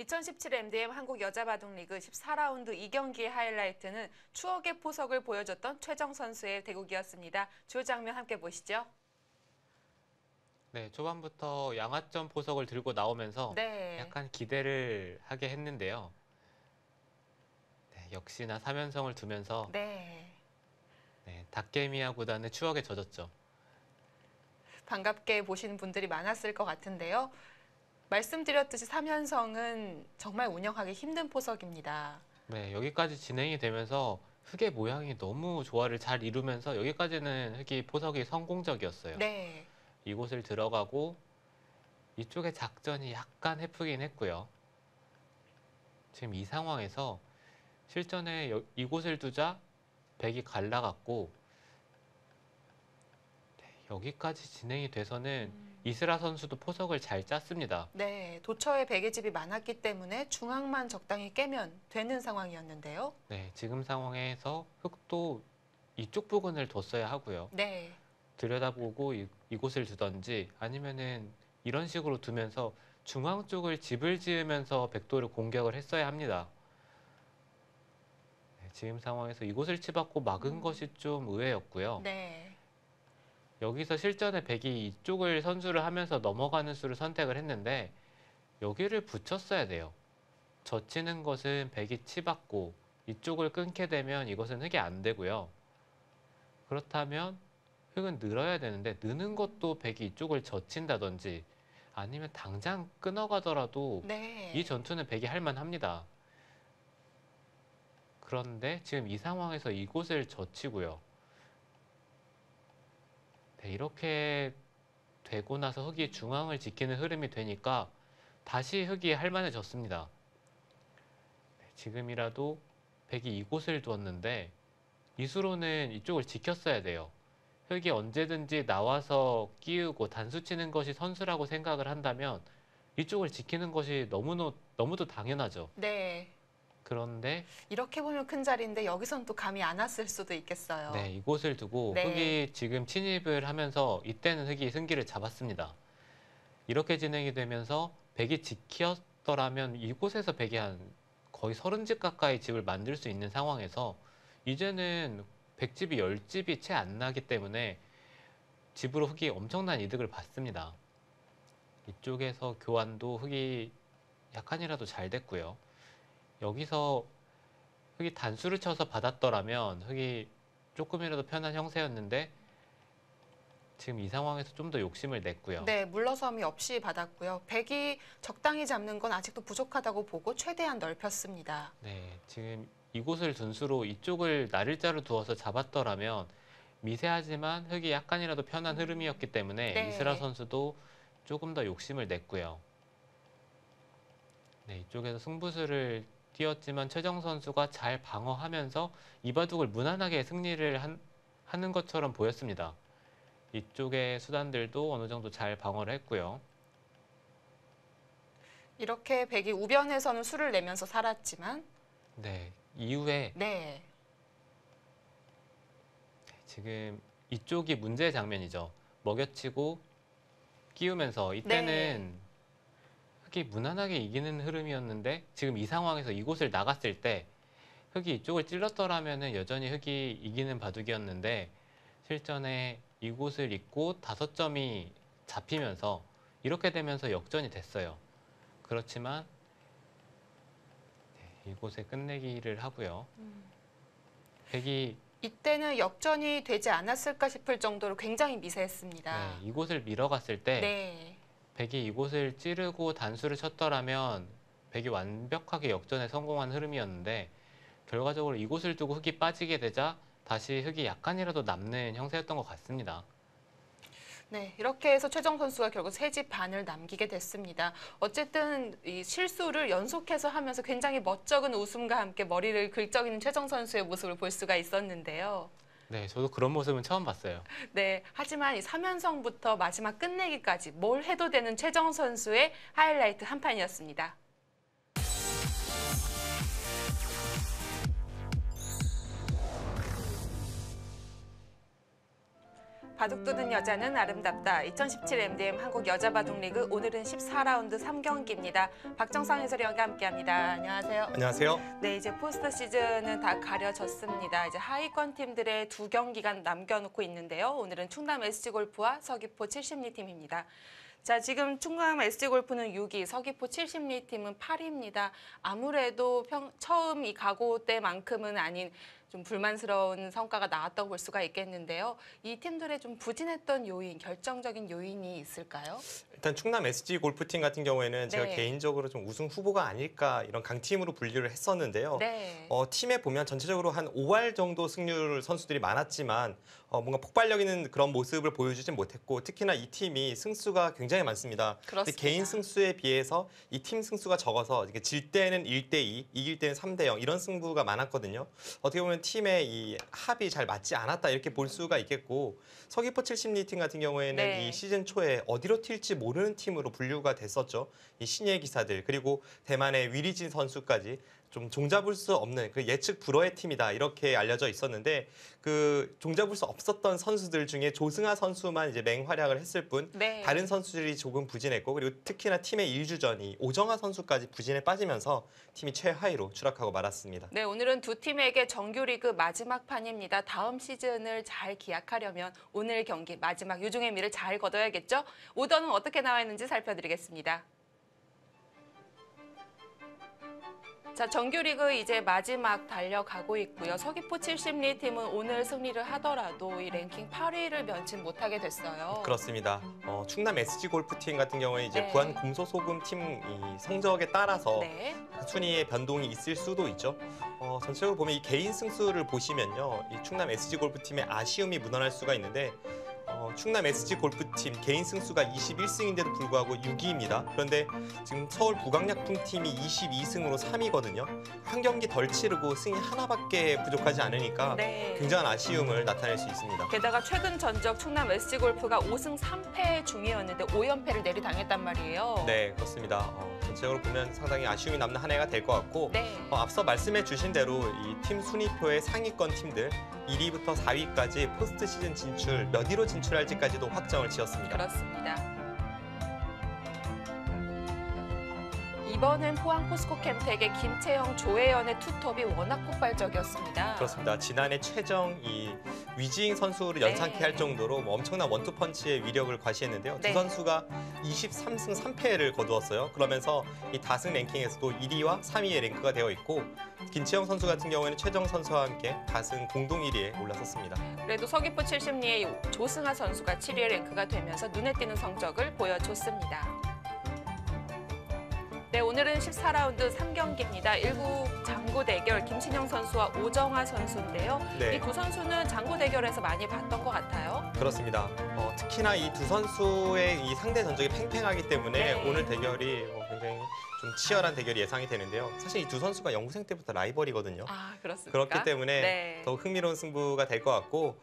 2017 MDM 한국 여자바둑리그 14라운드 2경기의 하이라이트는 추억의 포석을 보여줬던 최정 선수의 대국이었습니다. 주요 장면 함께 보시죠. 네, 초반부터 양화점 포석을 들고 나오면서 약간 기대를 하게 했는데요. 네, 역시나 3연성을 두면서 닭개미야 구단의 추억에 젖었죠. 반갑게 보시는 분들이 많았을 것 같은데요. 말씀드렸듯이 3연성은 정말 운영하기 힘든 포석입니다. 네, 여기까지 진행이 되면서 흙의 모양이 너무 조화를 잘 이루면서 여기까지는 흙이 포석이 성공적이었어요. 이곳을 들어가고 이쪽의 작전이 약간 해프긴 했고요. 지금 이 상황에서 실전에 이곳을 두자 백이 갈라갔고 여기까지 진행이 돼서는 이슬아 선수도 포석을 잘 짰습니다. 네, 도처에 백의 집이 많았기 때문에 중앙만 적당히 깨면 되는 상황이었는데요. 네, 지금 상황에서 흙도 이쪽 부근을 뒀어야 하고요. 들여다보고 이곳을 두던지 아니면은 이런 식으로 두면서 중앙 쪽을 집을 지으면서 백도를 공격을 했어야 합니다. 네, 지금 상황에서 이곳을 치받고 막은 것이 좀 의외였고요. 여기서 실전에 백이 이쪽을 선수를 하면서 넘어가는 수를 선택을 했는데 여기를 붙였어야 돼요. 젖히는 것은 백이 치받고 이쪽을 끊게 되면 이것은 흙이 안 되고요. 그렇다면 흙은 늘어야 되는데 느는 것도 백이 이쪽을 젖힌다든지 아니면 당장 끊어가더라도 이 전투는 백이 할만합니다. 그런데 지금 이 상황에서 이곳을 젖히고요. 네, 이렇게 되고 나서 흙이 중앙을 지키는 흐름이 되니까 다시 흙이 할만해졌습니다. 네, 지금이라도 백이 이곳을 두었는데 이수로는 이쪽을 지켰어야 돼요. 흙이 언제든지 나와서 끼우고 단수 치는 것이 선수라고 생각을 한다면 이쪽을 지키는 것이 너무도 당연하죠. 그런데 이렇게 보면 큰 자리인데 여기선 또 감이 안 왔을 수도 있겠어요. 네, 이곳을 두고 흙이 지금 침입을 하면서 이때는 흙이 승기를 잡았습니다. 이렇게 진행이 되면서 백이 지켰더라면 이곳에서 백이 한 거의 30집 가까이 집을 만들 수 있는 상황에서 이제는 백집이 10집이 채 안 나기 때문에 집으로 흙이 엄청난 이득을 받습니다. 이쪽에서 교환도 흙이 약간이라도 잘 됐고요. 여기서 흙이 단수를 쳐서 받았더라면 흙이 조금이라도 편한 형세였는데 지금 이 상황에서 좀 더 욕심을 냈고요. 네, 물러섬이 없이 받았고요. 백이 적당히 잡는 건 아직도 부족하다고 보고 최대한 넓혔습니다. 네, 지금 이곳을 둔 수로 이쪽을 나릴자로 두어서 잡았더라면 미세하지만 흙이 약간이라도 편한 흐름이었기 때문에 이슬아 선수도 조금 더 욕심을 냈고요. 네, 이쪽에서 승부수를 띄었지만 최정 선수가 잘 방어하면서 이 바둑을 무난하게 승리를 하는 것처럼 보였습니다. 이쪽의 수단들도 어느 정도 잘 방어를 했고요. 이렇게 백이 우변에서는 수를 내면서 살았지만 네, 이후에 지금 이쪽이 문제의 장면이죠. 먹여치고 끼우면서 이때는 흙이 무난하게 이기는 흐름이었는데 지금 이 상황에서 이곳을 나갔을 때 흙이 이쪽을 찔렀더라면 여전히 흙이 이기는 바둑이었는데 실전에 이곳을 잇고 5점이 잡히면서 이렇게 되면서 역전이 됐어요. 그렇지만 이곳에 끝내기를 하고요. 백이 이때는 역전이 되지 않았을까 싶을 정도로 굉장히 미세했습니다. 이곳을 밀어갔을 때 백이 이곳을 찌르고 단수를 쳤더라면 백이 완벽하게 역전에 성공한 흐름이었는데 결과적으로 이곳을 두고 흙이 빠지게 되자 다시 흙이 약간이라도 남는 형세였던 것 같습니다. 네, 이렇게 해서 최정 선수가 결국 3집 반을 남기게 됐습니다. 어쨌든 이 실수를 연속해서 하면서 굉장히 멋쩍은 웃음과 함께 머리를 긁적이는 최정 선수의 모습을 볼 수가 있었는데요. 네, 저도 그런 모습은 처음 봤어요. 네, 하지만 이 3연성부터 마지막 끝내기까지 뭘 해도 되는 최정 선수의 하이라이트 한 판이었습니다. 바둑 두는 여자는 아름답다. 2017 MDM 한국 여자 바둑 리그 오늘은 14라운드 3경기입니다. 박정상 해설위원과 함께합니다. 안녕하세요. 안녕하세요. 네, 이제 포스트 시즌은 다 가려졌습니다. 이제 하위권 팀들의 2경기간 남겨놓고 있는데요. 오늘은 충남 SG골프와 서귀포 70리 팀입니다. 자, 지금 충남 SG골프는 6위, 서귀포 70리 팀은 8위입니다. 아무래도 처음 이 각오 때만큼은 아닌 좀 불만스러운 성과가 나왔다고 볼 수가 있겠는데요. 이 팀들의 좀 부진했던 요인, 결정적인 요인이 있을까요? 일단 충남 SG 골프팀 같은 경우에는 제가 네. 개인적으로 좀 우승 후보가 아닐까 이런 강팀으로 분류를 했었는데요. 네. 팀에 보면 전체적으로 한 5할 정도 승률 선수들이 많았지만 뭔가 폭발력 있는 그런 모습을 보여주진 못했고 특히나 이 팀이 승수가 굉장히 많습니다. 근데 그렇습니다. 개인 승수에 비해서 이 팀 승수가 적어서 이게 질 때는 1대2, 이길 때는 3대0 이런 승부가 많았거든요. 어떻게 보면 팀의 이 합이 잘 맞지 않았다 이렇게 볼 수가 있겠고 서귀포 70리 팀 같은 경우에는 네. 이 시즌 초에 어디로 튈지 모르는 팀으로 분류가 됐었죠. 이 신예 기사들 그리고 대만의 위리진 선수까지 좀 종잡을 수 없는 그 예측 불허의 팀이다 이렇게 알려져 있었는데 그 종잡을 수 없었던 선수들 중에 조승아 선수만 이제 맹활약을 했을 뿐 네. 다른 선수들이 조금 부진했고 그리고 특히나 팀의 일주전이 오정아 선수까지 부진에 빠지면서 팀이 최하위로 추락하고 말았습니다. 네, 오늘은 두 팀에게 정규리그 마지막 판입니다. 다음 시즌을 잘 기약하려면 오늘 경기 마지막 유종의 미를 잘 거둬야겠죠? 오더는 어떻게 나와 있는지 살펴드리겠습니다. 자, 정규리그 이제 마지막 달려가고 있고요. 서귀포 70리 팀은 오늘 승리를 하더라도 이 랭킹 8위를 면치 못하게 됐어요. 그렇습니다. 충남 SG 골프팀 같은 경우에 이제 네. 부안 금소소금 팀 이 성적에 따라서 네. 순위의 변동이 있을 수도 있죠. 전체적으로 보면 이 개인 승수를 보시면요, 이 충남 SG 골프팀의 아쉬움이 묻어날 수가 있는데 충남 SG 골프팀 개인 승수가 21승인데도 불구하고 6위입니다. 그런데 지금 서울 부강약품팀이 22승으로 3위거든요. 한 경기 덜 치르고 승이 하나밖에 부족하지 않으니까 네. 굉장한 아쉬움을 나타낼 수 있습니다. 게다가 최근 전적 충남 SG골프가 5승 3패 중이었는데 5연패를 내리당했단 말이에요. 네, 그렇습니다. 전체적으로 보면 상당히 아쉬움이 남는 한 해가 될 것 같고 네. 앞서 말씀해 주신 대로 이 팀 순위표의 상위권 팀들 1위부터 4위까지 포스트 시즌 진출 몇 위로 진출할지까지도 확정을 지었습니다. 그렇습니다. 이번엔 포항 포스코 캠텍의 김채영, 조혜연의 투톱이 워낙 폭발적이었습니다. 그렇습니다. 지난해 최정 이 위지잉 선수를 네. 연상케 할 정도로 엄청난 원투펀치의 위력을 과시했는데요. 네. 두 선수가 23승 3패를 거두었어요. 그러면서 이 다승 랭킹에서도 1위와 3위에 랭크가 되어 있고 김채영 선수 같은 경우에는 최정 선수와 함께 다승 공동 1위에 올라섰습니다. 그래도 서귀포 70리의 조승아 선수가 7위에 랭크가 되면서 눈에 띄는 성적을 보여줬습니다. 네, 오늘은 14라운드 3경기입니다. 1구 장구 대결 김신영 선수와 오정아 선수인데요. 네. 이 두 선수는 장구 대결에서 많이 봤던 것 같아요. 그렇습니다. 특히나 이 두 선수의 이 상대 전적이 팽팽하기 때문에 네. 오늘 대결이 굉장히 좀 치열한 대결이 예상이 되는데요. 사실 이 두 선수가 연구생 때부터 라이벌이거든요. 아, 그렇습니까? 그렇기 때문에 네. 더욱 흥미로운 승부가 될 것 같고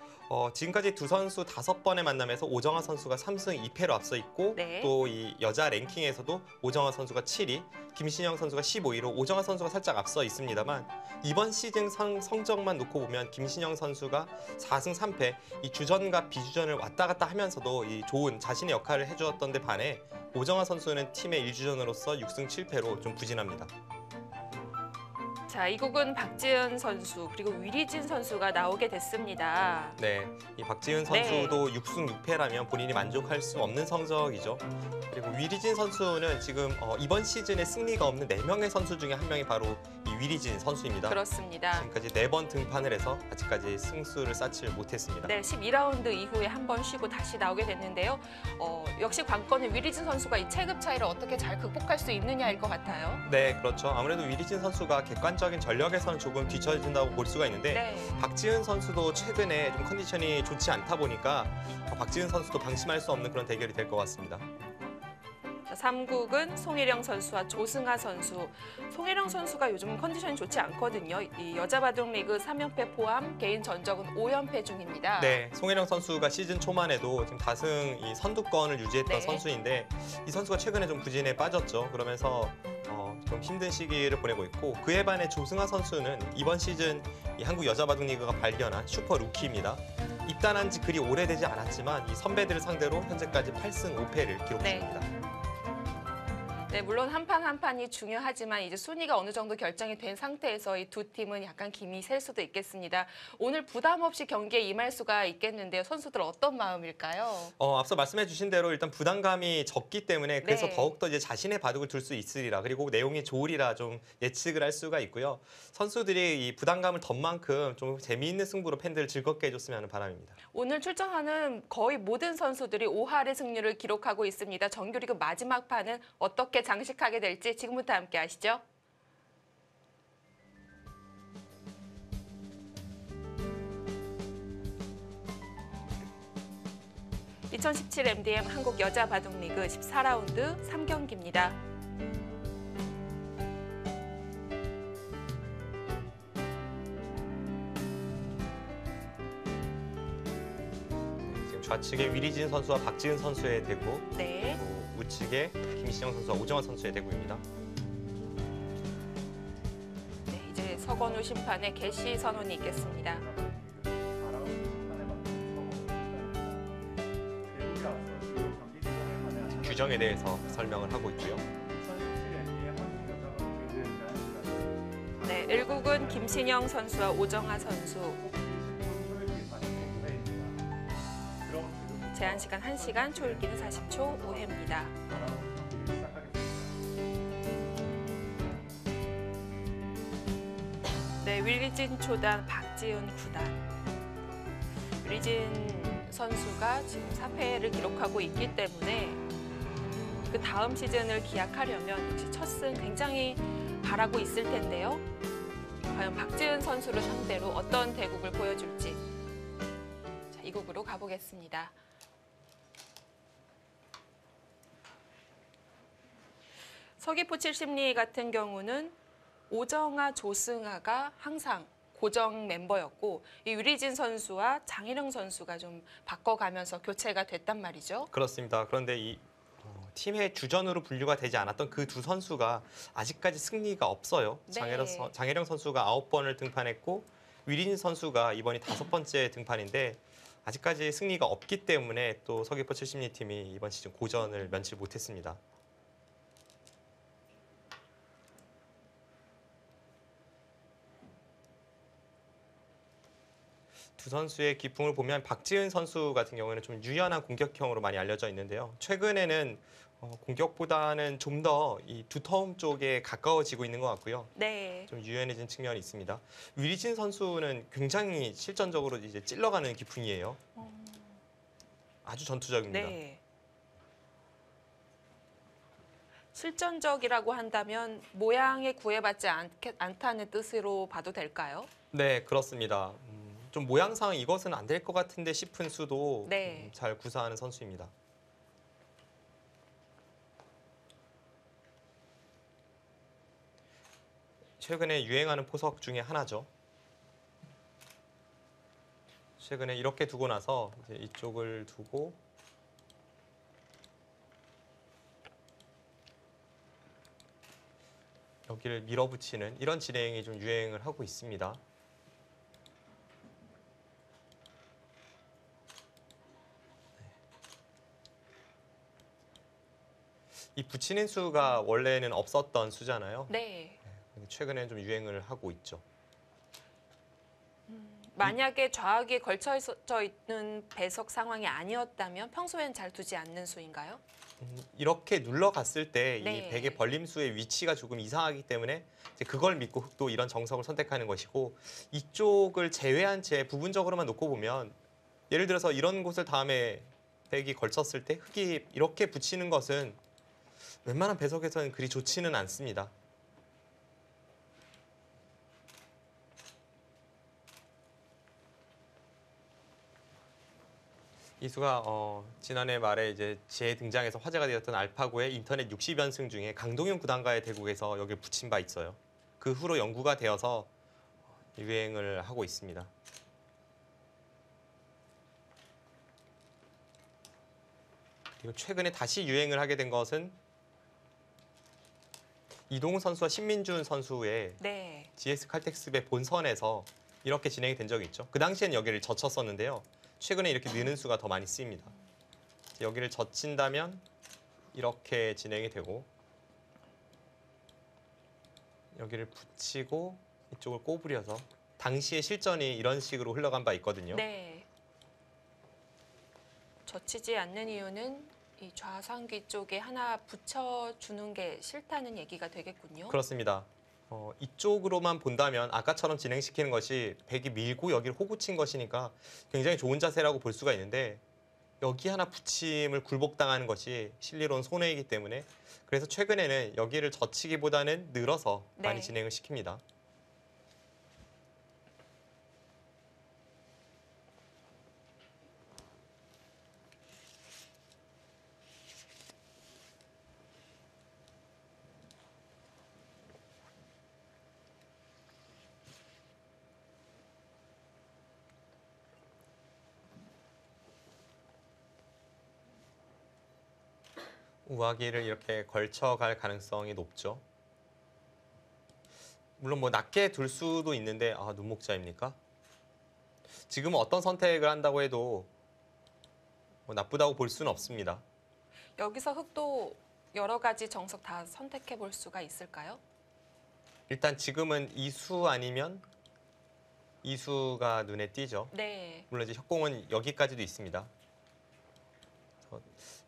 지금까지 두 선수 5번의 만남에서 오정아 선수가 3승 2패로 앞서 있고 네. 또 이 여자 랭킹에서도 오정아 선수가 7위, 김신영 선수가 15위로 오정아 선수가 살짝 앞서 있습니다만 이번 시즌 성적만 놓고 보면 김신영 선수가 4승 3패 이 주전과 비주전을 왔다 갔다 하면서도 이 좋은 자신의 역할을 해주었던 데 반해 오정아 선수는 팀의 1주전으로서 6승 7패로 좀 부진합니다. 자, 이국은 박지은 선수 그리고 위리진 선수가 나오게 됐습니다. 네, 이 박지은 네. 선수도 6승 6패라면 본인이 만족할 수 없는 성적이죠. 그리고 위리진 선수는 지금 이번 시즌에 승리가 없는 4명의 선수 중에 한 명이 바로 이 위리진 선수입니다. 그렇습니다. 지금까지 4번 등판을 해서 아직까지 승수를 쌓지 못했습니다. 네, 12라운드 이후에 한 번 쉬고 다시 나오게 됐는데요. 역시 관건은 위리진 선수가 이 체급 차이를 어떻게 잘 극복할 수 있느냐일 것 같아요. 네, 그렇죠. 아무래도 위리진 선수가 객관적인 전력에서는 조금 뒤처진다고 볼 수가 있는데 네. 박지은 선수도 최근에 좀 컨디션이 좋지 않다 보니까 박지은 선수도 방심할 수 없는 그런 대결이 될 것 같습니다. 자, 3국은 송혜령 선수와 조승아 선수. 송혜령 선수가 요즘 컨디션이 좋지 않거든요. 이 여자 바둑 리그 3연패 포함 개인 전적은 5연패 중입니다. 네, 송혜령 선수가 시즌 초만 해도 지금 다승 이 선두권을 유지했던 네. 선수인데 이 선수가 최근에 좀 부진에 빠졌죠. 그러면서 좀 힘든 시기를 보내고 있고 그에 반해 조승아 선수는 이번 시즌 이 한국 여자 바둑 리그가 발견한 슈퍼 루키입니다. 입단한 지 그리 오래되지 않았지만 이 선배들을 상대로 현재까지 8승 5패를 기록 네. 중입니다. 네, 물론 한 판 한 판이 중요하지만 이제 순위가 어느 정도 결정이 된 상태에서 이 두 팀은 약간 김이 셀 수도 있겠습니다. 오늘 부담 없이 경기에 임할 수가 있겠는데요. 선수들 어떤 마음일까요? 앞서 말씀해 주신 대로 일단 부담감이 적기 때문에 그래서 네. 더욱더 이제 자신의 바둑을 둘 수 있으리라 그리고 내용이 좋으리라 좀 예측을 할 수가 있고요. 선수들이 이 부담감을 던 만큼 좀 재미있는 승부로 팬들을 즐겁게 해줬으면 하는 바람입니다. 오늘 출전하는 거의 모든 선수들이 5할의 승률을 기록하고 있습니다. 정규리그 마지막 판은 어떻게 장식하게 될지 지금부터 함께 하시죠. (2017) MDM 한국 여자 바둑리그 14라운드 3경기입니다. 지금 좌측에 위리진 선수와 박지은 선수의 대구, 네. 그리고 우측에 김신영 선수와 오정환 선수의 대구입니다. 네, 이제 서건우 심판의 개시 선언이 있겠습니다. 규정에 대해서 설명을 하고 있고요. 네, 1국은 김신영 선수와 오정아 선수. 제한 시간 1시간, 초읽기는 40초, 5회입니다. 네, 위리진 초단, 박지은 9단. 위리진 선수가 지금 4패를 기록하고 있기 때문에 그 다음 시즌을 기약하려면 역시 첫 승 굉장히 바라고 있을 텐데요. 과연 박지은 선수를 상대로 어떤 대국을 보여줄지. 자, 이 국으로 가보겠습니다. 서귀포 70리 같은 경우는 오정아, 조승아가 항상 고정 멤버였고 이 유리진 선수와 장희령 선수가 좀 바꿔가면서 교체가 됐단 말이죠. 그렇습니다. 그런데 이 팀의 주전으로 분류가 되지 않았던 그 두 선수가 아직까지 승리가 없어요. 네. 장혜령 선수가 9번을 등판했고 위린 선수가 이번이 5번째 등판인데 아직까지 승리가 없기 때문에 또 서귀포 70리 팀이 이번 시즌 고전을 면치 못했습니다. 두 선수의 기풍을 보면 박지은 선수 같은 경우에는 좀 유연한 공격형으로 많이 알려져 있는데요. 최근에는 공격보다는 좀 더 이 두터움 쪽에 가까워지고 있는 것 같고요. 네. 좀 유연해진 측면이 있습니다. 위리진 선수는 굉장히 실전적으로 이제 찔러가는 기풍이에요. 아주 전투적입니다. 네. 실전적이라고 한다면 모양에 구애받지 않다는 뜻으로 봐도 될까요? 네, 그렇습니다. 좀 모양상 이것은 안 될 것 같은데 싶은 수도 네. 잘 구사하는 선수입니다. 최근에 유행하는 포석 중에 하나죠. 최근에 이렇게 두고 나서 이제 이쪽을 두고 여기를 밀어붙이는 이런 진행이 좀 유행을 하고 있습니다. 이 붙이는 수가 원래는 없었던 수잖아요. 네. 최근에 좀 유행을 하고 있죠. 만약에 좌악에 걸쳐져 있는 배석 상황이 아니었다면 평소엔 잘 두지 않는 수인가요? 이렇게 눌러갔을 때 이 네. 백의 벌림수의 위치가 조금 이상하기 때문에 이제 그걸 믿고 흑도 이런 정석을 선택하는 것이고 이쪽을 제외한 채 부분적으로만 놓고 보면 예를 들어서 이런 곳을 다음에 백이 걸쳤을 때 흑이 이렇게 붙이는 것은 웬만한 배석에서는 그리 좋지는 않습니다. 이 수가 지난해 말에 이제 재등장해서 화제가 되었던 알파고의 인터넷 60연승 중에 강동윤 구단과의 대국에서 여기를 붙인 바 있어요. 그 후로 연구가 되어서 유행을 하고 있습니다. 그리고 최근에 다시 유행을 하게 된 것은 이동훈 선수와 신민준 선수의 네. GS 칼텍스배 본선에서 이렇게 진행이 된 적이 있죠. 그 당시에는 여기를 젖혔었는데요. 최근에 이렇게 느는 수가 더 많이 쓰입니다. 여기를 젖힌다면 이렇게 진행이 되고 여기를 붙이고 이쪽을 꼬부려서 당시의 실전이 이런 식으로 흘러간 바 있거든요. 네. 젖히지 않는 이유는 이 좌상귀 쪽에 하나 붙여주는 게 싫다는 얘기가 되겠군요. 그렇습니다. 이쪽으로만 본다면 아까처럼 진행시키는 것이 백이 밀고 여기를 호구 친 것이니까 굉장히 좋은 자세라고 볼 수가 있는데 여기 하나 붙임을 굴복당하는 것이 실리로는 손해이기 때문에 그래서 최근에는 여기를 젖히기보다는 늘어서 많이 네. 진행을 시킵니다. 우아기를 이렇게 걸쳐갈 가능성이 높죠. 물론 뭐 낮게 둘 수도 있는데 눈목자입니까? 지금은 어떤 선택을 한다고 해도 뭐 나쁘다고 볼 수는 없습니다. 여기서 흙도 여러 가지 정석 다 선택해 볼 수가 있을까요? 일단 지금은 이수 아니면 이수가 눈에 띄죠. 네. 물론 이제 협공은 여기까지도 있습니다.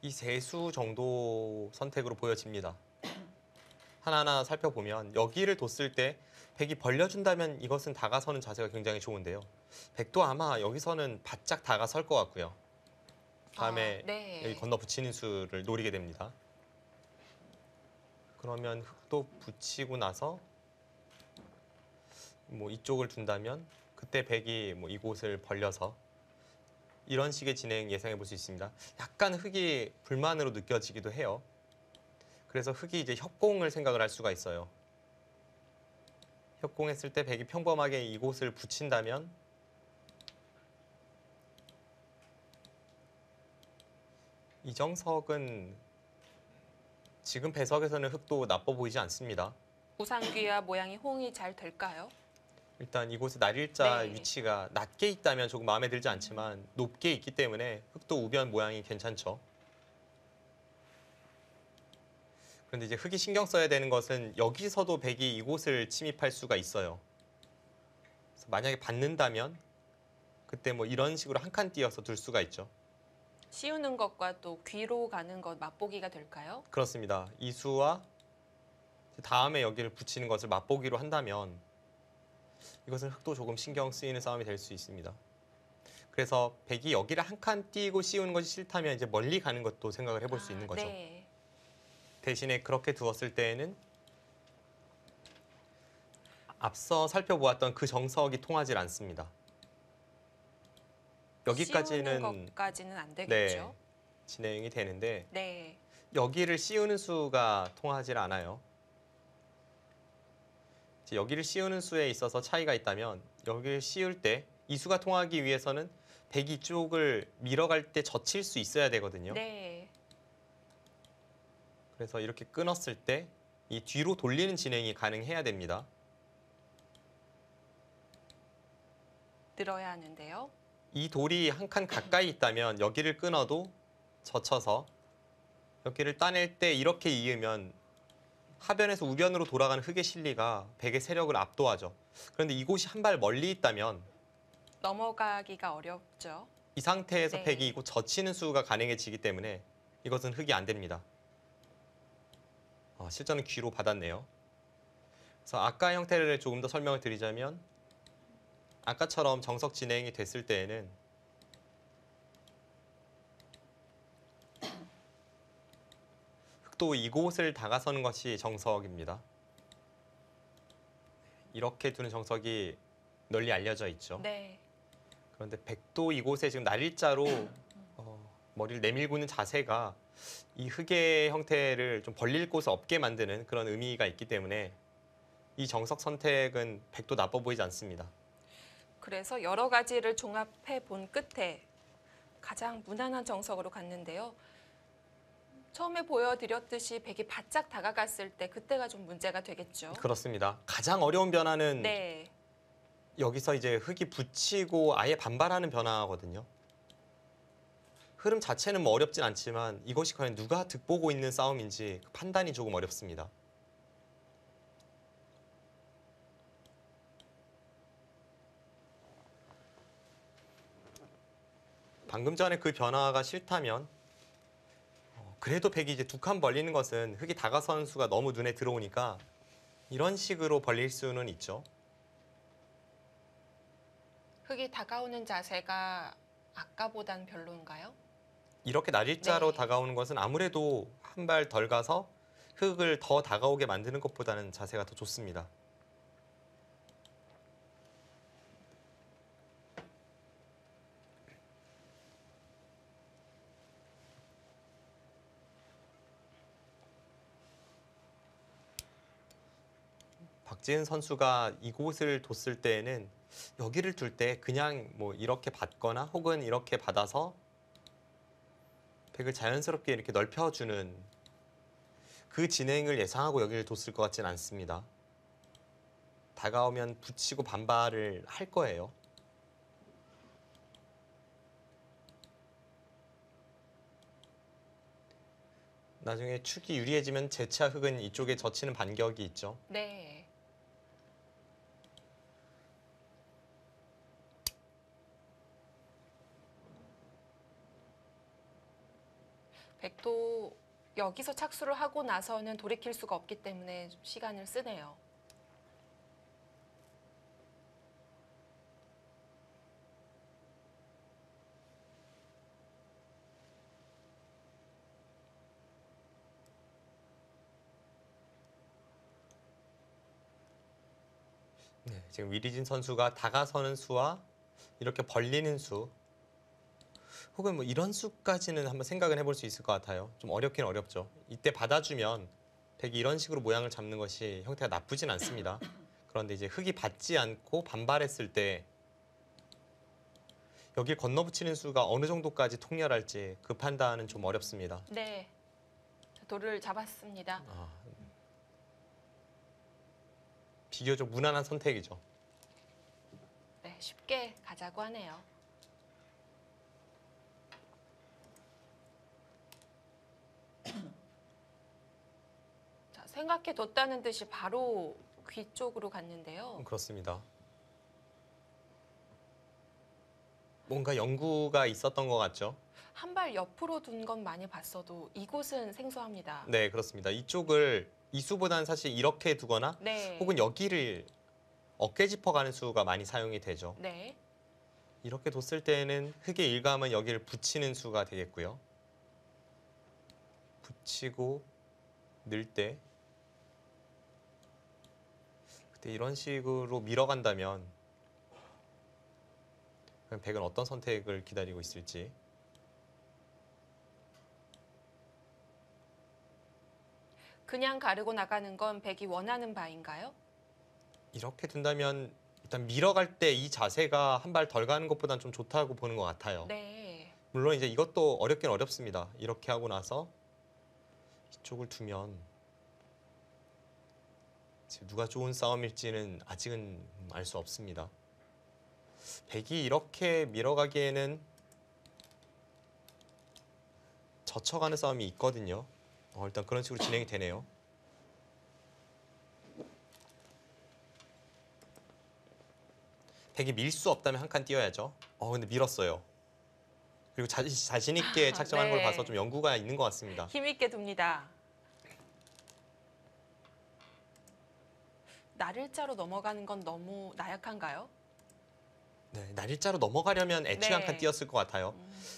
이 세 수 정도 선택으로 보여집니다. 하나하나 살펴보면 여기를 뒀을 때 백이 벌려준다면 이것은 다가서는 자세가 굉장히 좋은데요. 백도 아마 여기서는 바짝 다가설 것 같고요. 다음에 네. 여기 건너 붙이는 수를 노리게 됩니다. 그러면 흙도 붙이고 나서 뭐 이쪽을 둔다면 그때 백이 뭐 이곳을 벌려서 이런 식의 진행 예상해 볼 수 있습니다. 약간 흙이 불만으로 느껴지기도 해요. 그래서 흙이 이제 협공을 생각을 할 수가 있어요. 협공했을 때 백이 평범하게 이곳을 붙인다면 이 정석은 지금 배석에서는 흙도 나빠 보이지 않습니다. 우상귀와 모양이 호응이 잘 될까요? 일단 이곳에 날일자 네. 위치가 낮게 있다면 조금 마음에 들지 않지만 높게 있기 때문에 흙도 우변 모양이 괜찮죠. 그런데 이제 흙이 신경 써야 되는 것은 여기서도 백이 이곳을 침입할 수가 있어요. 그래서 만약에 받는다면 그때 뭐 이런 식으로 한 칸 띄어서 둘 수가 있죠. 씌우는 것과 또 귀로 가는 것 맛보기가 될까요? 그렇습니다. 이수와 다음에 여기를 붙이는 것을 맛보기로 한다면 이것은 흙도 조금 신경 쓰이는 싸움이 될 수 있습니다. 그래서 백이 여기를 한 칸 띄고 씌우는 것이 싫다면 이제 멀리 가는 것도 생각을 해볼 수 있는 거죠. 네. 대신에 그렇게 두었을 때에는 앞서 살펴보았던 그 정석이 통하지 않습니다. 여기까지는 씌우는 것까지는 안 네, 되겠죠? 진행이 되는데 네. 여기를 씌우는 수가 통하지 않아요. 이제 여기를 씌우는 수에 있어서 차이가 있다면 여기를 씌울 때 이 수가 통하기 위해서는 백이 쪽을 밀어갈 때 젖힐 수 있어야 되거든요. 네. 그래서 이렇게 끊었을 때 이 뒤로 돌리는 진행이 가능해야 됩니다. 늘어야 하는데요. 이 돌이 한 칸 가까이 있다면 여기를 끊어도 젖혀서 여기를 따낼 때 이렇게 이으면 하변에서 우변으로 돌아가는 흙의 실리가 백의 세력을 압도하죠. 그런데 이곳이 한 발 멀리 있다면 넘어가기가 어렵죠. 이 상태에서 네. 백이 이곳 젖히는 수가 가능해지기 때문에 이것은 흙이 안 됩니다. 실전은 귀로 받았네요. 그래서 아까 형태를 조금 더 설명을 드리자면 아까처럼 정석 진행이 됐을 때에는 흙도 이곳을 다가서는 것이 정석입니다. 이렇게 두는 정석이 널리 알려져 있죠. 네. 그런데 백도 이곳에 지금 날일자로 머리를 내밀고 있는 자세가 이 흙의 형태를 좀 벌릴 곳을 없게 만드는 그런 의미가 있기 때문에 이 정석 선택은 백도 나빠 보이지 않습니다. 그래서 여러 가지를 종합해 본 끝에 가장 무난한 정석으로 갔는데요. 처음에 보여드렸듯이 백이 바짝 다가갔을 때 그때가 좀 문제가 되겠죠. 그렇습니다. 가장 어려운 변화는 네. 여기서 이제 흙이 붙이고 아예 반발하는 변화거든요. 흐름 자체는 뭐 어렵진 않지만 이것이 과연 누가 득보고 있는 싸움인지 그 판단이 조금 어렵습니다. 방금 전에 그 변화가 싫다면 그래도 백이 이제 두 칸 벌리는 것은 흙이 다가선 수가 너무 눈에 들어오니까 이런 식으로 벌릴 수는 있죠. 흙이 다가오는 자세가 아까보단 별로인가요? 이렇게 날일자로 네. 다가오는 것은 아무래도 한 발 덜 가서 흙을 더 다가오게 만드는 것보다는 자세가 더 좋습니다. 박지은 선수가 이곳을 뒀을 때에는 여기를 둘 때 그냥 뭐 이렇게 받거나 혹은 이렇게 받아서 백을 자연스럽게 이렇게 넓혀주는 그 진행을 예상하고 여기를 뒀을 것 같지는 않습니다. 다가오면 붙이고 반발을 할 거예요. 나중에 축이 유리해지면 재차 흙은 이쪽에 젖히는 반격이 있죠. 네. 백도 여기서 착수를 하고 나서는 돌이킬 수가 없기 때문에 좀 시간을 쓰네요. 네, 지금 위리진 선수가 다가서는 수와 이렇게 벌리는 수 혹은 뭐 이런 수까지는 한번 생각을 해볼 수 있을 것 같아요. 좀 어렵긴 어렵죠. 이때 받아주면 백이 이런 식으로 모양을 잡는 것이 형태가 나쁘진 않습니다. 그런데 이제 흙이 받지 않고 반발했을 때 여길 건너붙이는 수가 어느 정도까지 통렬할지 그 판단은 좀 어렵습니다. 네. 돌을 잡았습니다. 비교적 무난한 선택이죠. 네, 쉽게 가자고 하네요. 자, 생각해뒀다는 듯이 바로 귀 쪽으로 갔는데요. 그렇습니다. 뭔가 연구가 있었던 것 같죠? 한 발 옆으로 둔 건 많이 봤어도 이곳은 생소합니다. 네, 그렇습니다. 이쪽을 이 수보다는 사실 이렇게 두거나 네. 혹은 여기를 어깨 짚어가는 수가 많이 사용이 되죠. 네. 이렇게 뒀을 때는 흙의 일감은 여기를 붙이는 수가 되겠고요. 붙이고 늘 때 그때 이런 식으로 밀어간다면 그럼 백은 어떤 선택을 기다리고 있을지. 그냥 가르고 나가는 건 백이 원하는 바인가요? 이렇게 둔다면 일단 밀어갈 때 이 자세가 한 발 덜 가는 것보다는 좀 좋다고 보는 것 같아요. 네. 물론 이제 이것도 어렵긴 어렵습니다. 이렇게 하고 나서 이쪽을 두면 지금 누가 좋은 싸움일지는 아직은 알 수 없습니다. 백이 이렇게 밀어가기에는 젖혀가는 싸움이 있거든요. 일단 그런 식으로 진행이 되네요. 백이 밀 수 없다면 한 칸 띄어야죠. 근데 밀었어요. 그리고 자신 있게 착정한 걸 네. 봐서 좀 연구가 있는 것 같습니다. 힘있게 둡니다. 날일자로 넘어가는 건 너무 나약한가요? 네, 날일자로 넘어가려면 애초에 네. 한 칸 띄었을 것 같아요.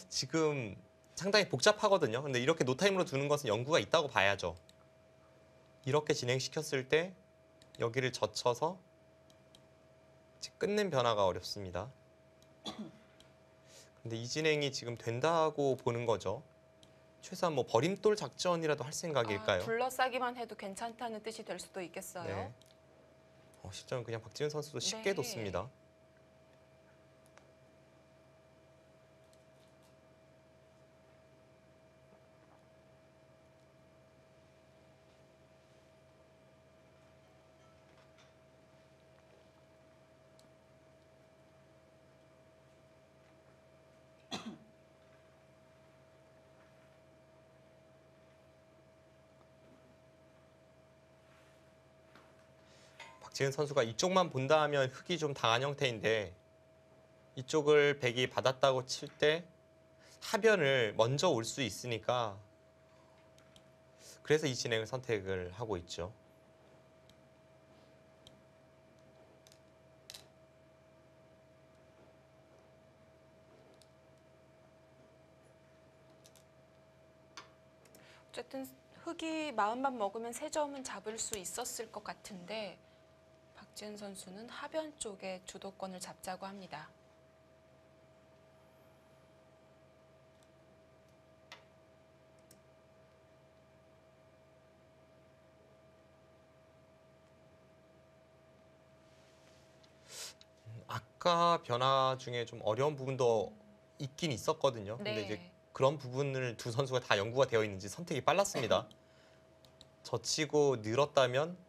지금 상당히 복잡하거든요. 근데 이렇게 노타임으로 두는 것은 연구가 있다고 봐야죠. 이렇게 진행시켰을 때 여기를 젖혀서 끝낸 변화가 어렵습니다. 근데 이 진행이 지금 된다고 보는 거죠. 최소한 뭐 버림돌 작전이라도 할 생각일까요? 둘러싸기만 해도 괜찮다는 뜻이 될 수도 있겠어요. 네. 실제로는 그냥 박지은 선수도 쉽게 네. 뒀습니다. 박지은 선수가 이쪽만 본다 하면 흑이 좀 당한 형태인데 이쪽을 백이 받았다고 칠 때 하변을 먼저 올 수 있으니까 그래서 이 진행을 선택을 하고 있죠. 어쨌든 흑이 마음만 먹으면 세 점은 잡을 수 있었을 것 같은데 박지은 선수는 하변 쪽에 주도권을 잡자고 합니다. 아까 변화 중에 좀 어려운 부분도 있긴 있었거든요. 근데 네. 이제 그런 부분을 두 선수가 다 연구가 되어 있는지 선택이 빨랐습니다. 젖히고 늘었다면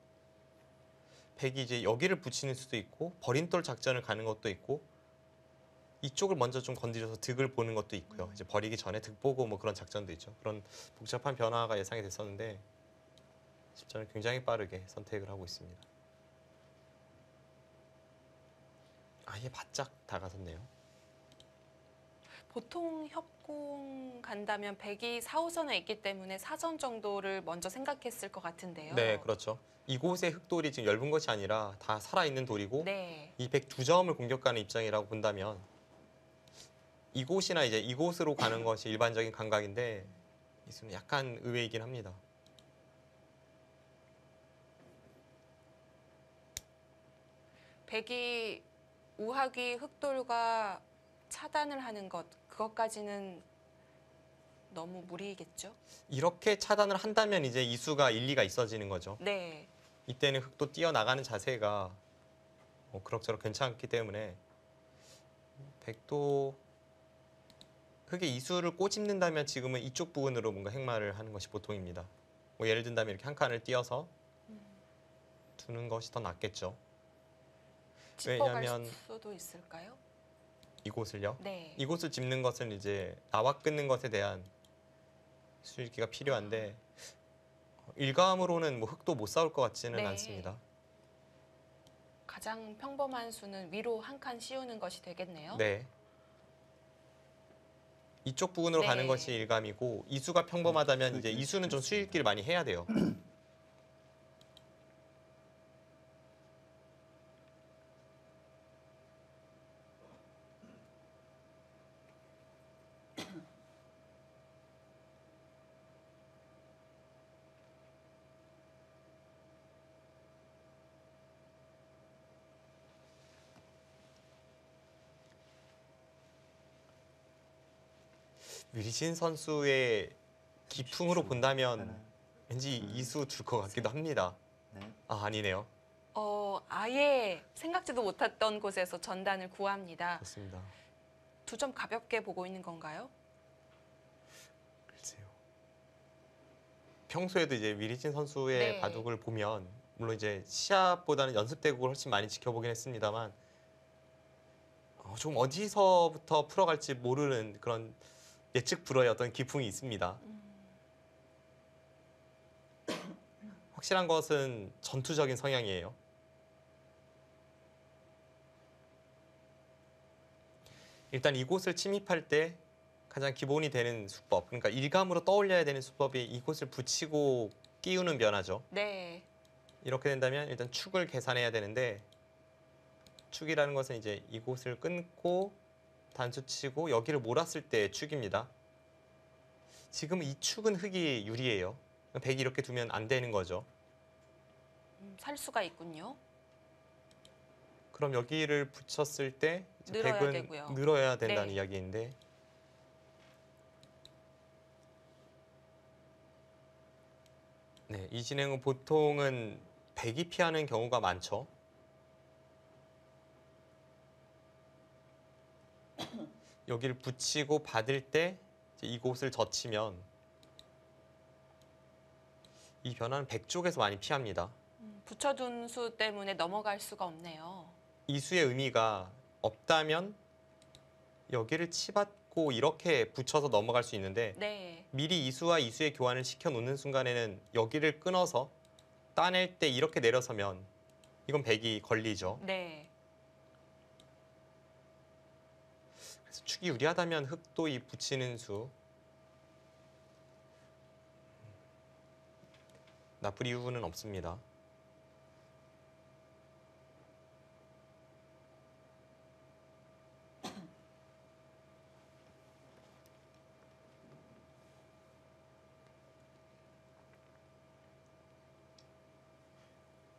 백이 이제 여기를 붙이는 수도 있고 버림돌 작전을 가는 것도 있고 이쪽을 먼저 좀 건드려서 득을 보는 것도 있고요. 이제 버리기 전에 득 보고 뭐 그런 작전도 있죠. 그런 복잡한 변화가 예상이 됐었는데 십전을 굉장히 빠르게 선택을 하고 있습니다. 아예 바짝 다가섰네요. 보통 협공 간다면 백이 4호선에 있기 때문에 사선 정도를 먼저 생각했을 것 같은데요. 네, 그렇죠. 이곳의 흑돌이 지금 엷은 것이 아니라 다 살아있는 돌이고 네. 이 백 두 점을 공격하는 입장이라고 본다면 이곳이나 이제 이곳으로 가는 것이 일반적인 감각인데 이 수는 약간 의외이긴 합니다. 백이 우하기 흑돌과 차단을 하는 것 그것까지는 너무 무리겠죠? 이렇게 차단을 한다면 이제 이수가 일리가 있어지는 거죠. 네. 이때는 흑도 뛰어나가는 자세가 그럭저럭 괜찮기 때문에 백도 흑의 이수를 꼬집는다면 지금은 이쪽 부분으로 뭔가 행마를 하는 것이 보통입니다. 뭐 예를 든다면 이렇게 한 칸을 띄어서 두는 것이 더 낫겠죠. 짚어갈 왜냐하면 수도 있을까요? 이곳을요. 네. 이곳을 짚는 것은 이제 나와 끊는 것에 대한 수익기가 필요한데 일감으로는 뭐 흑도 못 싸울 것 같지는 네. 않습니다. 가장 평범한 수는 위로 한 칸 씌우는 것이 되겠네요. 네. 이쪽 부분으로 네. 가는 것이 일감이고 이수가 평범하다면 이제 이수는 좀 수익기를 많이 해야 돼요. 위리신 선수의 기풍으로 본다면 왠지 이수 줄 것 같기도 합니다. 네. 아, 아니네요. 아예 생각지도 못했던 곳에서 전단을 구합니다. 그렇습니다. 2점 가볍게 보고 있는 건가요? 글쎄요. 평소에도 이제 위리신 선수의 네. 바둑을 보면 물론 이제 시합보다는 연습 대국을 훨씬 많이 지켜보긴 했습니다만 좀 어디서부터 풀어갈지 모르는 그런 예측 불허의 어떤 기풍이 있습니다. 확실한 것은 전투적인 성향이에요. 일단 이곳을 침입할 때 가장 기본이 되는 수법, 그러니까 일감으로 떠올려야 되는 수법이 이곳을 붙이고 띄우는 변화죠. 네. 이렇게 된다면 일단 축을 계산해야 되는데 축이라는 것은 이제 이곳을 끊고 단수 치고 여기를 몰았을 때 축입니다. 지금 이 축은 흑이 유리해요. 백이 이렇게 두면 안 되는 거죠. 살 수가 있군요. 그럼 여기를 붙였을 때 이제 늘어야 백은 되고요. 늘어야 된다는 네. 이야기인데 네, 이 진행은 보통은 백이 피하는 경우가 많죠. 여기를 붙이고 받을 때 이제 이곳을 젖히면 이 변화는 백 쪽에서 많이 피합니다. 붙여둔 수 때문에 넘어갈 수가 없네요. 이수의 의미가 없다면 여기를 치받고 이렇게 붙여서 넘어갈 수 있는데 네. 미리 이수와 이수의 교환을 시켜 놓는 순간에는 여기를 끊어서 따낼 때 이렇게 내려서면 이건 백이 걸리죠. 네. 그래서 축이 유리하다면 흑도 이 붙이는 수. 나쁠 이유는 없습니다.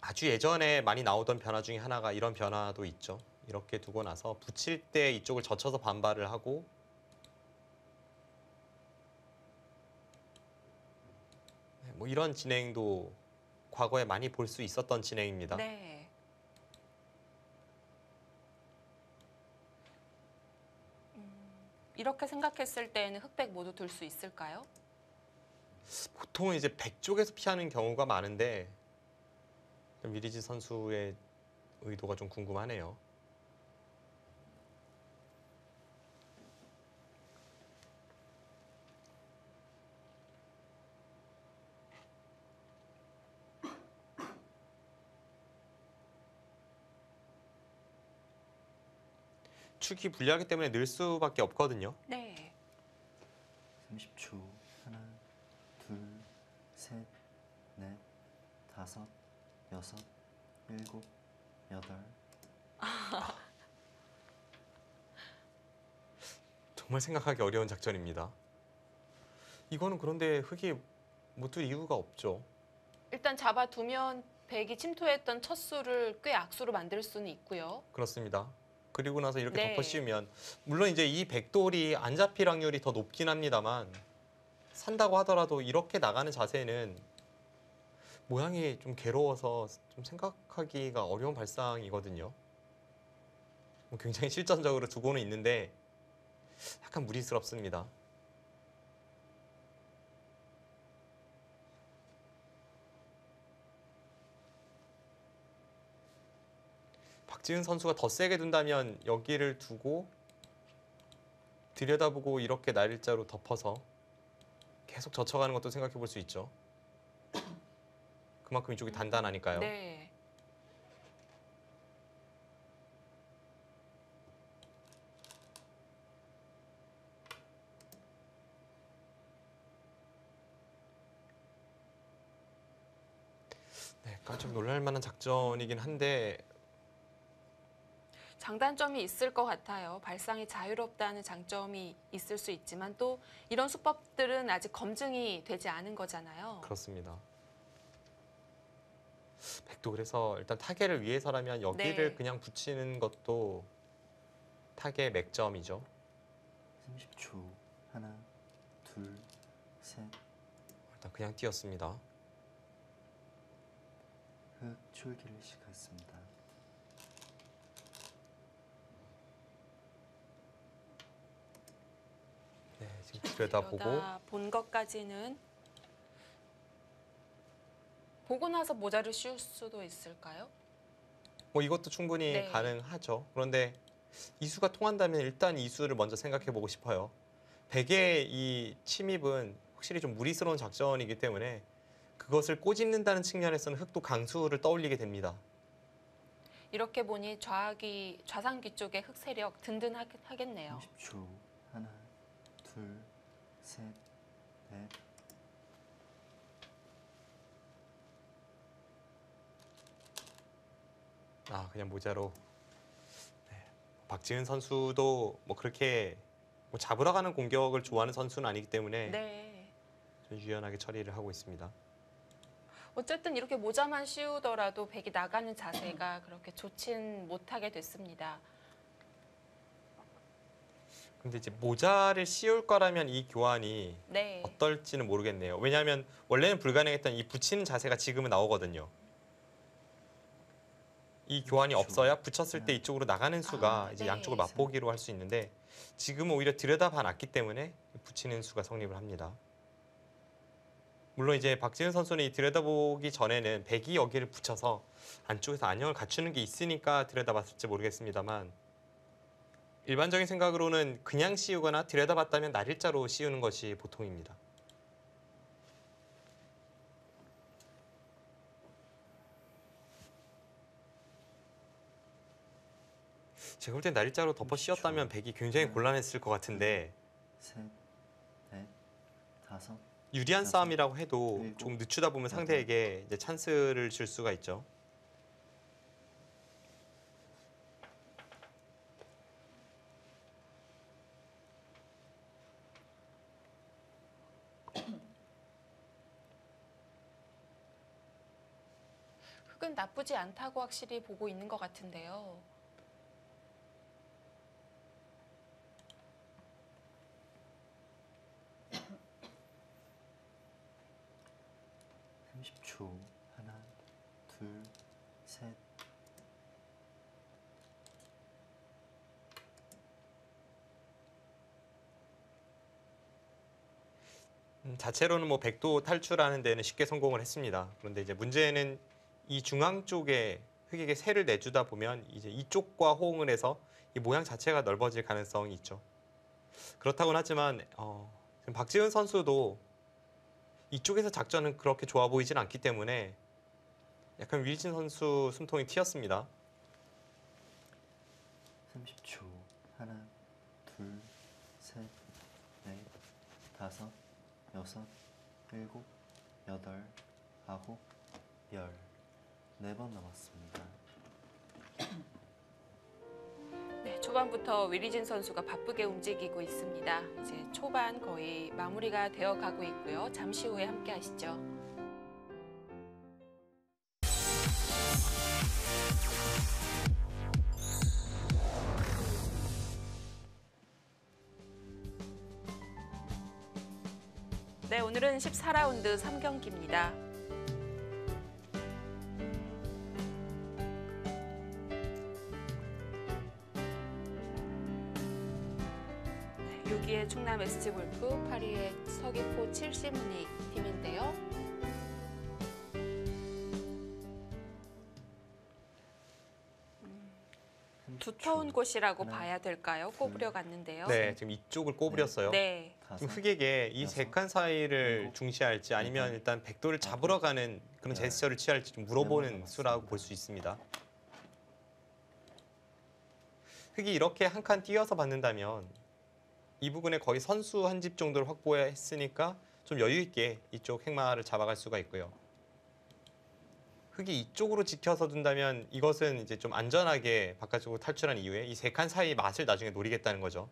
아주 예전에 많이 나오던 변화 중에 하나가 이런 변화도 있죠. 이렇게 두고 나서 붙일 때 이쪽을 젖혀서 반발을 하고 뭐 이런 진행도 과거에 많이 볼 수 있었던 진행입니다. 네. 이렇게 생각했을 때에는 흑백 모두 둘 수 있을까요? 보통은 이제 백 쪽에서 피하는 경우가 많은데 미리지 선수의 의도가 좀 궁금하네요. 축이 불리하기 때문에 늘 수밖에 없거든요. 네. 30초. 하나, 둘, 셋, 넷, 다섯, 여섯, 일곱, 여덟. 정말 생각하기 어려운 작전입니다. 이거는 그런데 흑이 못 둘 이유가 없죠. 일단 잡아두면 백이 침투했던 첫 수를 꽤 악수로 만들 수는 있고요. 그렇습니다. 그리고 나서 이렇게 네. 덮어 씌우면 물론 이제 이 백돌이 안 잡힐 확률이 더 높긴 합니다만 산다고 하더라도 이렇게 나가는 자세는 모양이 좀 괴로워서 좀 생각하기가 어려운 발상이거든요. 뭐 굉장히 실전적으로 두고는 있는데 약간 무리스럽습니다. 박지은 선수가 더 세게 둔다면 여기를 두고 들여다보고 이렇게 날짜로 덮어서 계속 젖혀가는 것도 생각해 볼 수 있죠. 그만큼 이쪽이 단단하니까요. 네. 네, 깜짝 놀랄 만한 작전이긴 한데 장단점이 있을 것 같아요. 발상이 자유롭다는 장점이 있을 수 있지만 또 이런 수법들은 아직 검증이 되지 않은 거잖아요. 그렇습니다. 백도 그래서 일단 타겟을 위해서라면 여기를 네. 그냥 붙이는 것도 타겟 맥점이죠. 30초. 하나, 둘, 셋. 일단 그냥 띄었습니다. 흑 출기를 시작했습니다. 네, 지금 들여다보고 본 것까지는 보고 나서 모자를 씌울 수도 있을까요? 뭐 이것도 충분히 네. 가능하죠. 그런데 이수가 통한다면 일단 이수를 먼저 생각해 보고 싶어요. 백의 이 침입은 확실히 좀 무리스러운 작전이기 때문에 그것을 꼬집는다는 측면에서는 흑도 강수를 떠올리게 됩니다. 이렇게 보니 좌상귀 쪽의 흑 세력 든든하겠네요. 30초. 하나, 둘, 셋, 넷. 아, 그냥 모자로. 네. 박지은 선수도 뭐 그렇게 뭐 잡으러 가는 공격을 좋아하는 선수는 아니기 때문에 네. 좀 유연하게 처리를 하고 있습니다. 어쨌든 이렇게 모자만 씌우더라도 백이 나가는 자세가 그렇게 좋진 못하게 됐습니다. 근데 이제 모자를 씌울 거라면 이 교환이 네. 어떨지는 모르겠네요. 왜냐하면 원래는 불가능했던 이 붙이는 자세가 지금은 나오거든요. 이 교환이 그렇죠. 없어야 붙였을 때 이쪽으로 나가는 수가 아, 이제 네. 양쪽을 맛보기로 할 수 있는데 지금은 오히려 들여다봐 놨기 때문에 붙이는 수가 성립을 합니다. 물론 이제 박지은 선수는 이 들여다보기 전에는 백이 여기를 붙여서 안쪽에서 안형을 갖추는 게 있으니까 들여다봤을지 모르겠습니다만 일반적인 생각으로는 그냥 씌우거나 들여다봤다면 날일자로 씌우는 것이 보통입니다. 제가 볼 땐 날짜로 덮어 씌웠다면 백이 굉장히 곤란했을 것 같은데 셋, 넷, 다섯, 유리한 여섯, 싸움이라고 해도 일곱, 조금 늦추다 보면 상대에게 이제 찬스를 줄 수가 있죠. 흑은 나쁘지 않다고 확실히 보고 있는 것 같은데요. 30초. 하나, 둘, 셋. 자체로는 뭐 백도 탈출하는 데는 쉽게 성공을 했습니다. 그런데 이제 문제는 이 중앙 쪽에 흑에게 새를 내주다 보면 이제 이쪽과 호응을 해서 이 모양 자체가 넓어질 가능성이 있죠. 그렇다고는 하지만 지금 박지은 선수도 이쪽에서 작전은 그렇게 좋아 보이진 않기 때문에 약간 윌진 선수 숨통이 튀었습니다. 30초. 하나, 둘, 셋, 넷, 다섯, 여섯, 일곱, 여덟, 아홉, 열. 4번 남았습니다. 네, 초반부터 위리진 선수가 바쁘게 움직이고 있습니다. 이제 초반 거의 마무리가 되어 가고 있고요. 잠시 후에 함께 하시죠. 네, 오늘은 14라운드 3경기입니다. 네, 6위의 충남 SG골프, 8위의 서귀포 70리 팀인데요. 두터운 곳이라고 하나, 봐야 될까요? 꼬부려 갔는데요. 네, 지금 이쪽을 꼬부렸어요. 네. 지금 다섯, 흑에게 이 여섯, 세 칸 사이를 일곱, 중시할지 아니면 여덟, 일단 백도를 아홉, 잡으러 가는 그런 열. 제스처를 취할지 좀 네 물어보는 번 수라고 남았습니다. 볼 수 있습니다. 흑이 이렇게 한 칸 띄어서 받는다면 이 부분에 거의 선수 한 집 정도를 확보했으니까 좀 여유 있게 이쪽 흑마를 잡아갈 수가 있고요. 흑이 이쪽으로 지켜서 둔다면 이것은 이제 좀 안전하게 바깥쪽으로 탈출한 이후에 이 세 칸 사이 맛을 나중에 노리겠다는 거죠.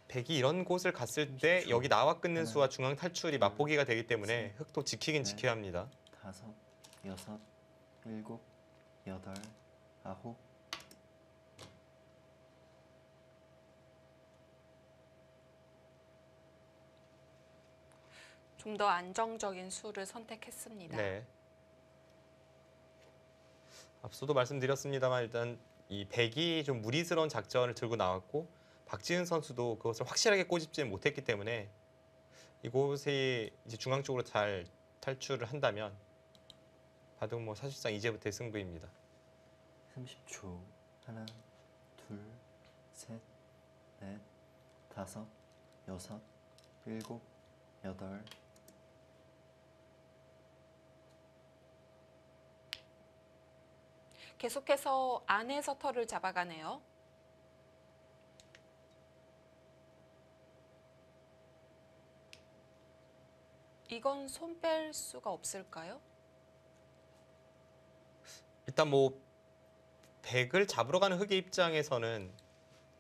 백이 이런 곳을 갔을 때 여기 나와 끊는 수와 중앙 탈출이 맛보기가 되기 때문에 흑도 지키긴 지켜야 합니다. 다섯, 여섯, 일곱, 여덟, 아홉. 좀 더 안정적인 수를 선택했습니다. 네. 앞서도 말씀드렸습니다만 일단 이 백이 좀 무리스러운 작전을 들고 나왔고 박지은 선수도 그것을 확실하게 꼬집지는 못했기 때문에 이곳에 이제 중앙 쪽으로 잘 탈출을 한다면 바둑 뭐 사실상 이제부터의 승부입니다. 30초. 하나, 둘, 셋, 넷, 다섯, 여섯, 일곱, 여덟. 계속해서 안에서 털을 잡아가네요. 이건 손 뺄 수가 없을까요? 일단 뭐 백을 잡으러 가는 흑의 입장에서는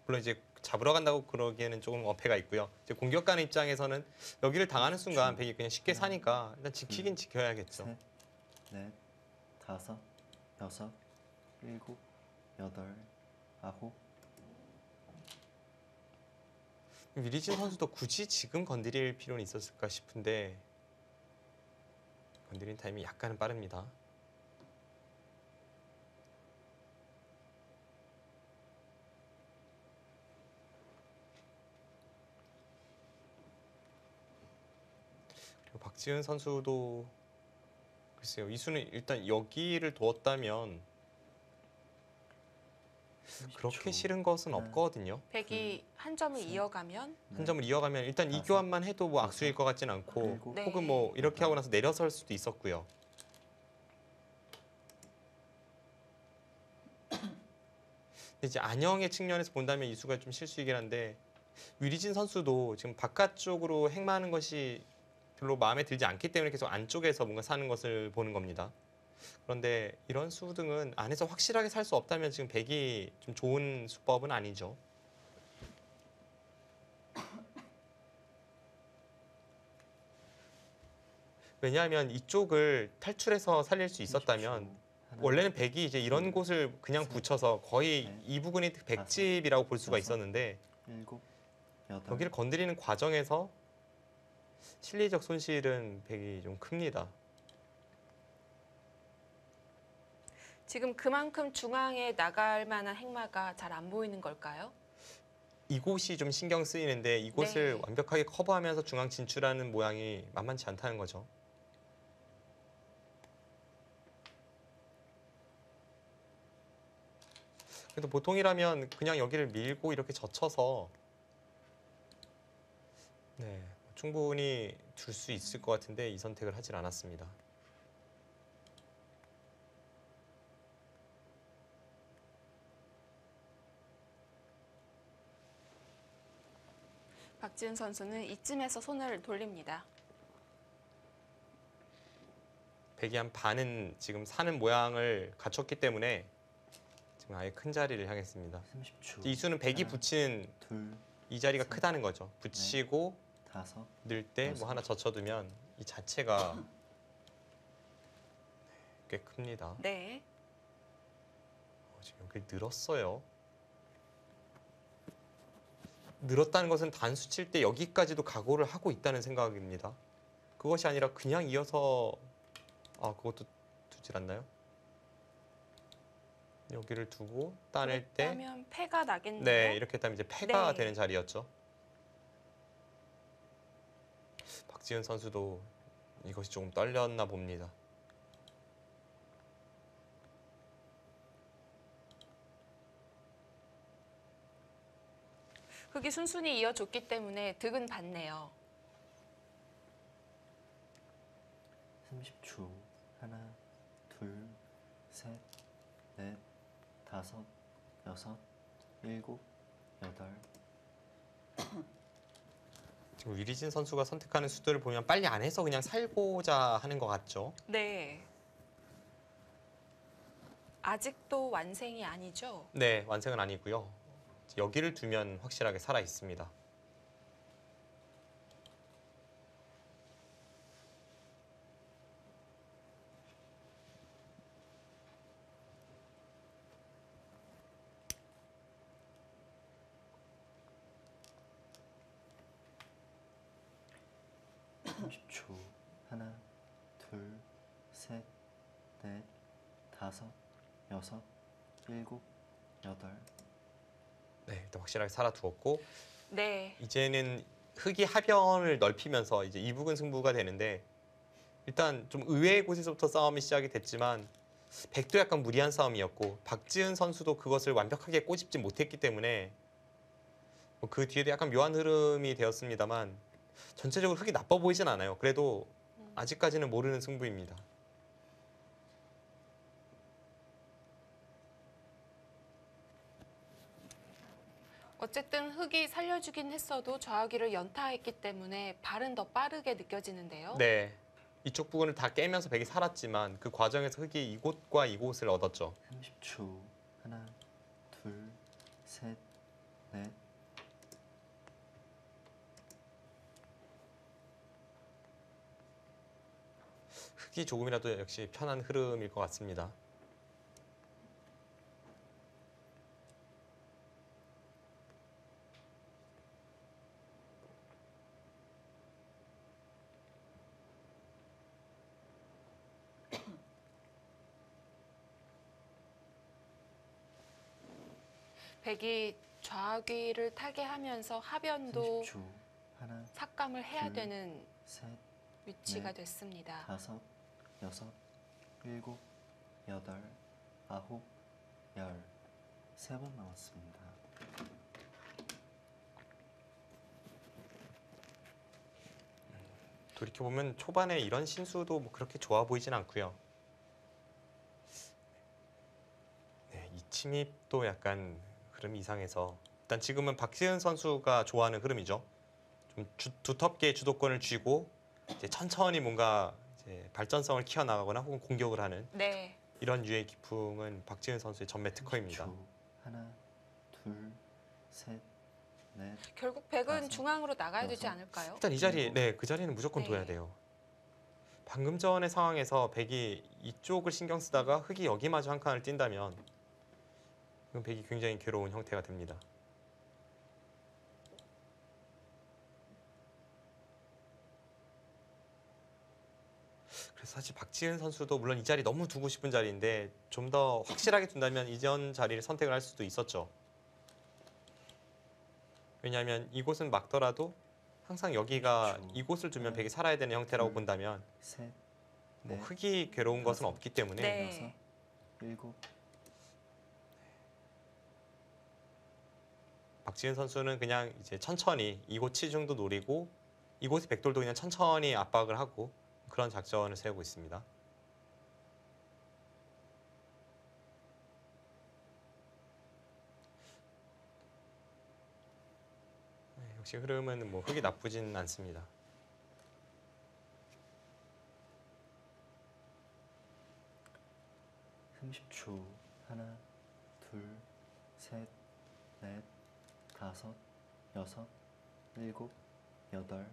물론 이제 잡으러 간다고 그러기에는 조금 어폐가 있고요. 이제 공격 가는 입장에서는 여기를 당하는 순간 백이 그냥 쉽게 사니까 일단 지키긴 지켜야겠죠. 셋, 넷, 다섯, 여섯, 일곱, 여덟, 아홉. 위리진 선수도 굳이 지금 건드릴 필요는 있었을까 싶은데 건드린 타임이 약간은 빠릅니다. 그리고 박지은 선수도 글쎄요, 이 수는 일단 여기를 두었다면 그렇게 30초. 싫은 것은 하나, 없거든요. 백이 한 점을 셋. 이어가면 한 점을 이어가면 일단 이 다섯, 교환만 해도 뭐 악수일 것 같진 않고 일곱, 네. 혹은 뭐 이렇게 하고 나서 내려설 수도 있었고요. 근데 이제 안형의 측면에서 본다면 이 수가 좀 실수이긴 한데 위리진 선수도 지금 바깥쪽으로 행마하는 것이 별로 마음에 들지 않기 때문에 계속 안쪽에서 뭔가 사는 것을 보는 겁니다. 그런데 이런 수 등은 안에서 확실하게 살 수 없다면 지금 백이 좀 좋은 수법은 아니죠. 왜냐하면 이쪽을 탈출해서 살릴 수 있었다면 30초. 하나, 원래는 백이 이제 이런 곳을 그냥 셋, 붙여서 거의 넷, 이 부분이 백집이라고 볼 수가 여섯, 있었는데 7, 8, 여기를 건드리는 과정에서 실리적 손실은 백이 좀 큽니다. 지금 그만큼 중앙에 나갈 만한 행마가 잘 안 보이는 걸까요? 이곳이 좀 신경 쓰이는데 이곳을 네. 완벽하게 커버하면서 중앙 진출하는 모양이 만만치 않다는 거죠. 그래도 보통이라면 그냥 여기를 밀고 이렇게 젖혀서 네, 충분히 둘 수 있을 것 같은데 이 선택을 하질 않았습니다. 박지은 선수는 이쯤에서 손을 돌립니다. 백이 한 반은 지금 사는 모양을 갖췄기 때문에 지금 아예 큰 자리를 향했습니다. 30초. 이 수는 백이 하나, 붙이는 둘, 이 자리가 셋, 크다는 거죠. 붙이고 다섯, 늘 때 여섯. 뭐 하나 젖혀두면 이 자체가 꽤 큽니다. 네. 지금 여기 늘었어요. 늘었다는 것은 단수 칠 때 여기까지도 각오를 하고 있다는 생각입니다. 그것이 아니라 그냥 이어서 그것도 두질 않나요? 여기를 두고 따낼 때 그렇다면 패가 나겠네요. 네, 이렇게 했다면 이제 패가 네. 되는 자리였죠. 박지은 선수도 이것이 조금 떨렸나 봅니다. 흑이 순순히 이어줬기 때문에 득은 받네요. 30초. 하나, 둘, 셋, 넷, 다섯, 여섯, 7, 8. 지금 위리진 선수가 선택하는 수들을 보면 빨리 안 해서 그냥 살고자 하는 것 같죠. 네. 아직도 완생이 아니죠? 네, 완성은 아니고요. 여기를 두면 확실하게 살아 있습니다. 초 하나, 둘, 셋, 넷, 다섯, 여섯, 7, 8. 네, 일단 확실하게 살아두었고 네. 이제는 흑이 하변을 넓히면서 이제 이북은 승부가 되는데 일단 좀 의외의 곳에서부터 싸움이 시작이 됐지만 백도 약간 무리한 싸움이었고 박지은 선수도 그것을 완벽하게 꼬집지 못했기 때문에 그 뒤에도 약간 묘한 흐름이 되었습니다만 전체적으로 흑이 나빠 보이진 않아요. 그래도 아직까지는 모르는 승부입니다. 어쨌든 흑이 살려주긴 했어도 좌우기를 연타했기 때문에 발은 더 빠르게 느껴지는데요. 네, 이쪽 부분을 다 깨면서 백이 살았지만 그 과정에서 흑이 이곳과 이곳을 얻었죠. 30초. 하나, 둘, 셋, 넷. 흑이 조금이라도 역시 편한 흐름일 것 같습니다. 백이 좌우기를 타게 하면서 하변도 30초. 하나, 삭감을 해야 둘, 되는 셋, 위치가 넷, 됐습니다. 다섯, 여섯, 7, 8, 9, 10. 3번 남았습니다. 돌이켜보면 초반에 이런 신수도 뭐 그렇게 좋아 보이진 않고요. 네, 이 침입도 약간 흐름 이상에서 일단 지금은 박지은 선수가 좋아하는 흐름이죠. 좀 두텁게 주도권을 쥐고 이제 천천히 뭔가 이제 발전성을 키워나가거나 혹은 공격을 하는 네. 이런 유의 기풍은 박지은 선수의 전매 특허입니다. 30초. 하나, 둘, 셋, 넷. 결국 백은 다섯, 중앙으로 나가야 되지 여섯. 않을까요? 일단 이 자리, 그 자리는 무조건 네. 둬야 돼요. 방금 전의 상황에서 백이 이쪽을 신경 쓰다가 흑이 여기마저 한 칸을 뛴다면 그럼 백이 굉장히 괴로운 형태가 됩니다. 그래서 사실 박지은 선수도 물론 이 자리 너무 두고 싶은 자리인데 좀 더 확실하게 둔다면 이전 자리를 선택을 할 수도 있었죠. 왜냐하면 이곳은 막더라도 항상 여기가 그렇죠. 이곳을 두면 백이 살아야 되는 형태라고 본다면 셋, 뭐 넷, 흑이 괴로운 것은 다섯, 없기 때문에 네. 여섯, 일곱. 박지은 선수는 그냥 이제 천천히 이곳 치중도 노리고 이곳의 백돌도 그냥 천천히 압박을 하고 그런 작전을 세우고 있습니다. 네, 역시 흐름은 뭐 흑이 나쁘진 않습니다. 삼십 초. 하나, 둘, 셋, 넷, 다섯, 여섯, 일곱, 여덟.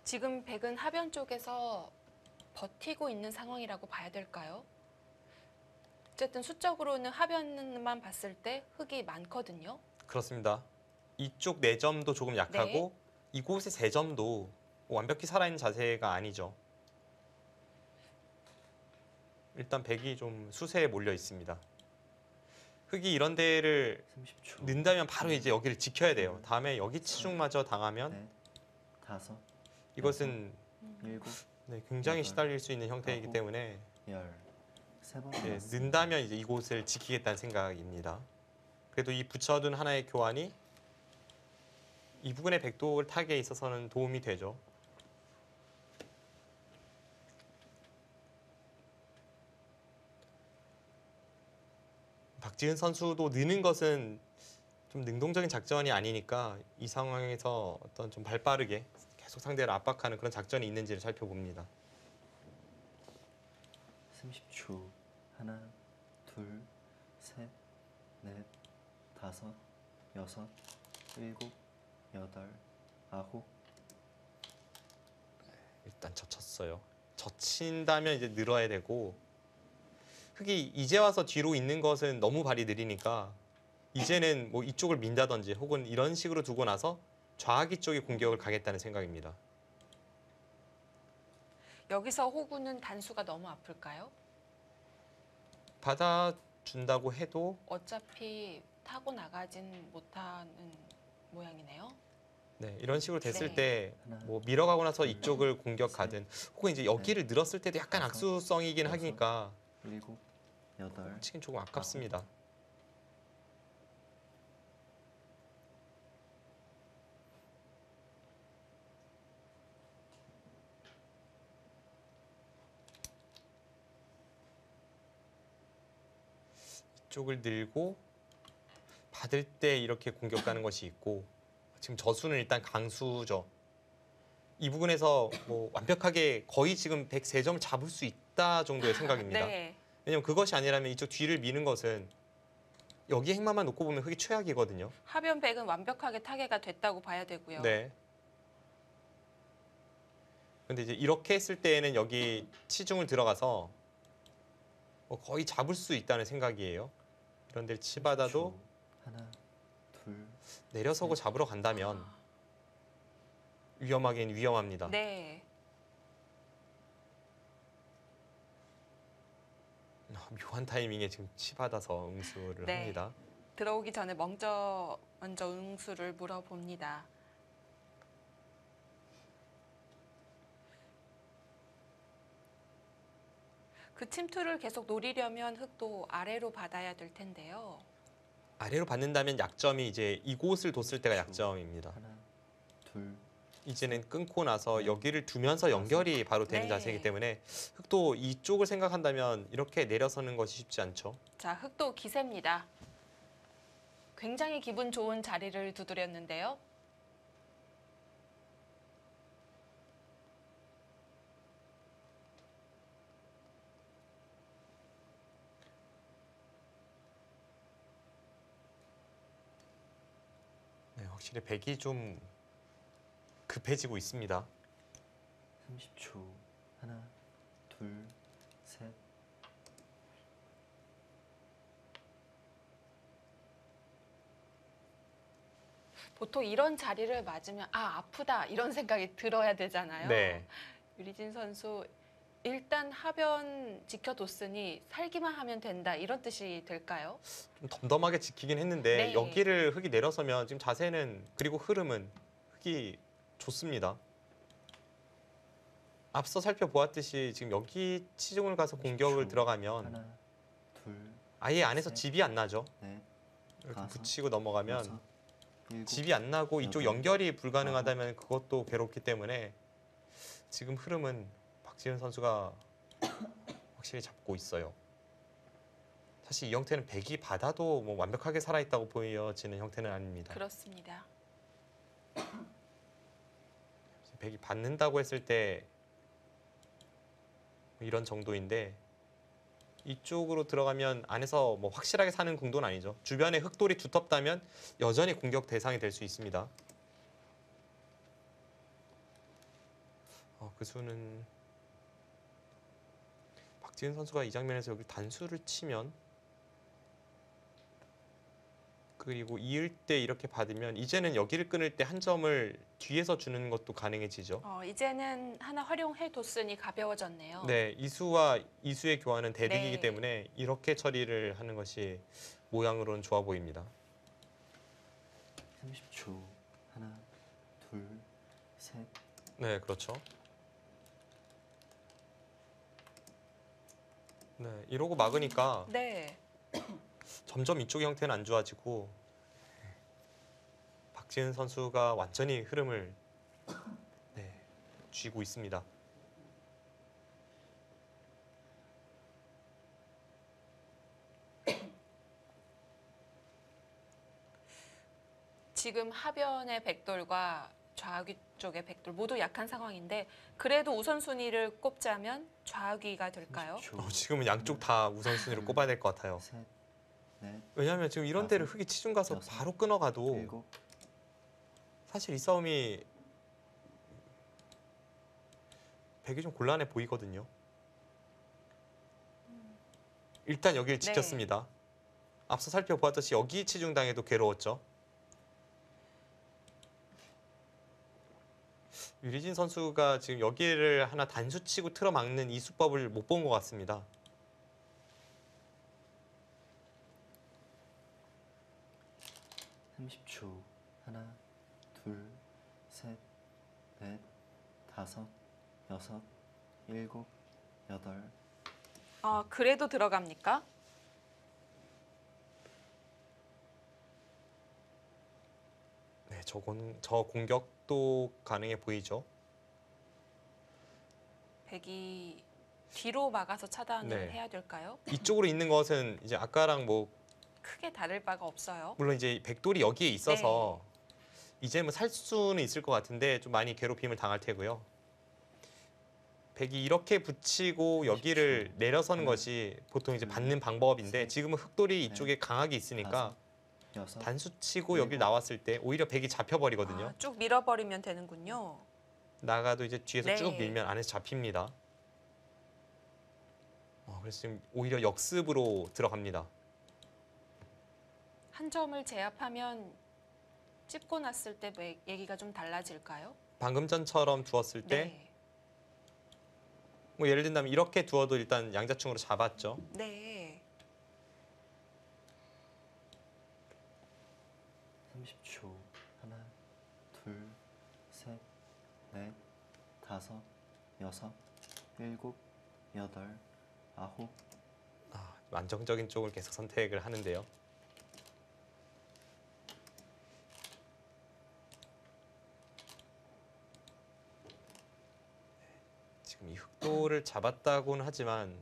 지금 백은 하변 쪽에서 버티고 있는 상황이라고 봐야 될까요? 어쨌든 수적으로는 하변만 봤을 때 흑이 많거든요. 그렇습니다. 이쪽 4점도 조금 약하고 네. 이곳의 3점도 완벽히 살아있는 자세가 아니죠. 일단 백이 좀 수세에 몰려 있습니다. 흑이 이런 데를 30초. 는다면 바로 이제 여기를 지켜야 돼요. 다음에 여기 치중마저 당하면 넷, 다섯, 이것은 일곱, 네, 굉장히 여덟, 시달릴 수 있는 형태이기 아홉, 때문에 열. 세 번 이제 남았습니다. 는다면 이제 이곳을 지키겠다는 생각입니다. 그래도 이 붙여둔 하나의 교환이 이 부분의 백돌 타기에 있어서는 도움이 되죠. 박지은 선수도 느는 것은 좀 능동적인 작전이 아니니까 이 상황에서 어떤 좀 발빠르게 계속 상대를 압박하는 그런 작전이 있는지를 살펴봅니다. 30초. 하나, 둘, 셋, 넷, 다섯, 여섯, 일곱, 여덟, 아홉. 일단 젖혔어요. 젖힌다면 이제 늘어야 되고 흑이 이제 와서 뒤로 있는 것은 너무 발이 느리니까 이제는 뭐 이쪽을 민다든지 혹은 이런 식으로 두고 나서 좌하기 쪽에 공격을 가겠다는 생각입니다. 여기서 호구는 단수가 너무 아플까요? 받아준다고 해도 어차피 타고 나가진 못하는 모양이네요. 네, 이런 식으로 됐을 네. 때 하나, 뭐 밀어가고 나서 이쪽을 공격하든 혹은 이제 여기를 늘었을 때도 약간 다섯, 악수성이긴 여섯, 하니까 일곱, 여덟. 치긴 조금 아깝습니다. 이쪽을 늘고 받을 때 이렇게 공격 가는 것이 있고 지금 저수는 일단 강수죠. 이 부분에서 뭐 완벽하게 거의 지금 103점을 잡을 수 있다 정도의 생각입니다. 네. 왜냐면 그것이 아니라면 이쪽 뒤를 미는 것은 여기 행마만 놓고 보면 흑이 최악이거든요. 하변 백은 완벽하게 타개가 됐다고 봐야 되고요. 네. 근데 이제 이렇게 했을 때에는 여기 치중을 들어가서 뭐 거의 잡을 수 있다는 생각이에요. 이런 데를 치받아도 30초. 하나, 둘, 내려서고 잡으러 간다면 위험하긴 위험합니다. 네. 묘한 타이밍에 지금 치받아서 응수를 네. 합니다. 들어오기 전에 먼저 응수를 물어봅니다. 그 침투를 계속 노리려면 흑도 아래로 받아야 될 텐데요. 아래로 받는다면 약점이 이제 이곳을 뒀을 때가 약점입니다. 하나, 둘, 이제는 끊고 나서 여기를 두면서 연결이 바로 되는 네. 자세이기 때문에 흑도 이쪽을 생각한다면 이렇게 내려서는 것이 쉽지 않죠. 자, 흑도 기세입니다. 굉장히 기분 좋은 자리를 두드렸는데요. 네, 확실히 백이 좀 급해지고 있습니다. 30초. 하나, 둘, 셋. 보통 이런 자리를 맞으면 아, 아프다 이런 생각이 들어야 되잖아요. 네. 유리진 선수 일단 하변 지켜뒀으니 살기만 하면 된다 이런 뜻이 될까요? 좀 덤덤하게 지키긴 했는데 네. 여기를 흑이 내려서면 지금 자세는 그리고 흐름은 흑이 좋습니다. 앞서 살펴보았듯이 지금 여기 치중을 가서 공격을 30초. 들어가면 하나, 둘, 아예 안에서 셋. 집이 안 나죠. 넷, 이렇게 다섯, 붙이고 넘어가면 여섯, 일곱. 집이 안 나고 이쪽 여덟, 연결이 불가능하다면 그것도 괴롭기 때문에 지금 흐름은 박지은 선수가 확실히 잡고 있어요. 사실 이 형태는 백이 받아도 뭐 완벽하게 살아있다고 보여지는 형태는 아닙니다. 그렇습니다. 백이 받는다고 했을 때 이런 정도인데 이쪽으로 들어가면 안에서 뭐 확실하게 사는 궁도는 아니죠. 주변에 흑돌이 두텁다면 여전히 공격 대상이 될 수 있습니다. 그 수는 박지은 선수가 이 장면에서 여기 단수를 치면 그리고 이을 때 이렇게 받으면 이제는 여기를 끊을 때 한 점을 뒤에서 주는 것도 가능해지죠. 이제는 하나 활용해 뒀으니 가벼워졌네요. 네, 이수와 이수의 교환은 대득이기 네. 때문에 이렇게 처리를 하는 것이 모양으로는 좋아 보입니다. 30초. 하나, 둘, 셋. 네, 그렇죠. 네, 이러고 막으니까 네. 점점 이쪽의 형태는 안 좋아지고 박지은 선수가 완전히 흐름을 쥐고 있습니다. 지금 하변의 백돌과 좌귀 쪽의 백돌 모두 약한 상황인데 그래도 우선순위를 꼽자면 좌귀가 될까요? 30초. 지금은 양쪽 다 우선순위로 꼽아야 될 것 같아요. 셋, 넷, 왜냐하면 지금 이런 데를 흑이 치중 가서 여섯, 바로 끊어가도 일곱. 사실 이 싸움이 백이 좀 곤란해 보이거든요. 일단 여기를 네. 지켰습니다. 앞서 살펴보았듯이 여기 치중당해도 괴로웠죠. 유리진 선수가 지금 여기를 하나 단수치고 틀어막는 이 수법을 못 본 것 같습니다. 삼십 초. 하나, 둘, 셋, 넷, 다섯, 여섯, 일곱, 여덟. 그래도 들어갑니까? 네, 저 공격도 가능해 보이죠. 백이 뒤로 막아서 차단을 네. 해야 될까요? 이쪽으로 있는 것은 이제 아까랑 뭐 크게 다를 바가 없어요. 물론 이제 백돌이 여기에 있어서 이제 뭐 살 수는 있을 것 같은데 좀 많이 괴롭힘을 당할 테고요. 백이 이렇게 붙이고 여기를 내려서는 것이 보통 이제 받는 방법인데 지금은 흑돌이 이쪽에 강하게 있으니까 여섯. 단수치고 여기 나왔을 때 오히려 백이 잡혀버리거든요. 쭉 밀어버리면 되는군요. 나가도 이제 뒤에서 네. 쭉 밀면 안에서 잡힙니다. 그래서 지금 오히려 역습으로 들어갑니다. 한 점을 제압하면 찝고 났을 때 얘기가 좀 달라질까요? 방금 전처럼 두었을 때 네. 뭐 예를 든다면 이렇게 두어도 일단 양자충으로 잡았죠. 네. 30초. 하나, 둘, 셋, 넷, 다섯, 여섯, 일곱, 여덟, 아홉. 안정적인 쪽을 계속 선택을 하는데요. 각도를 잡았다고는 하지만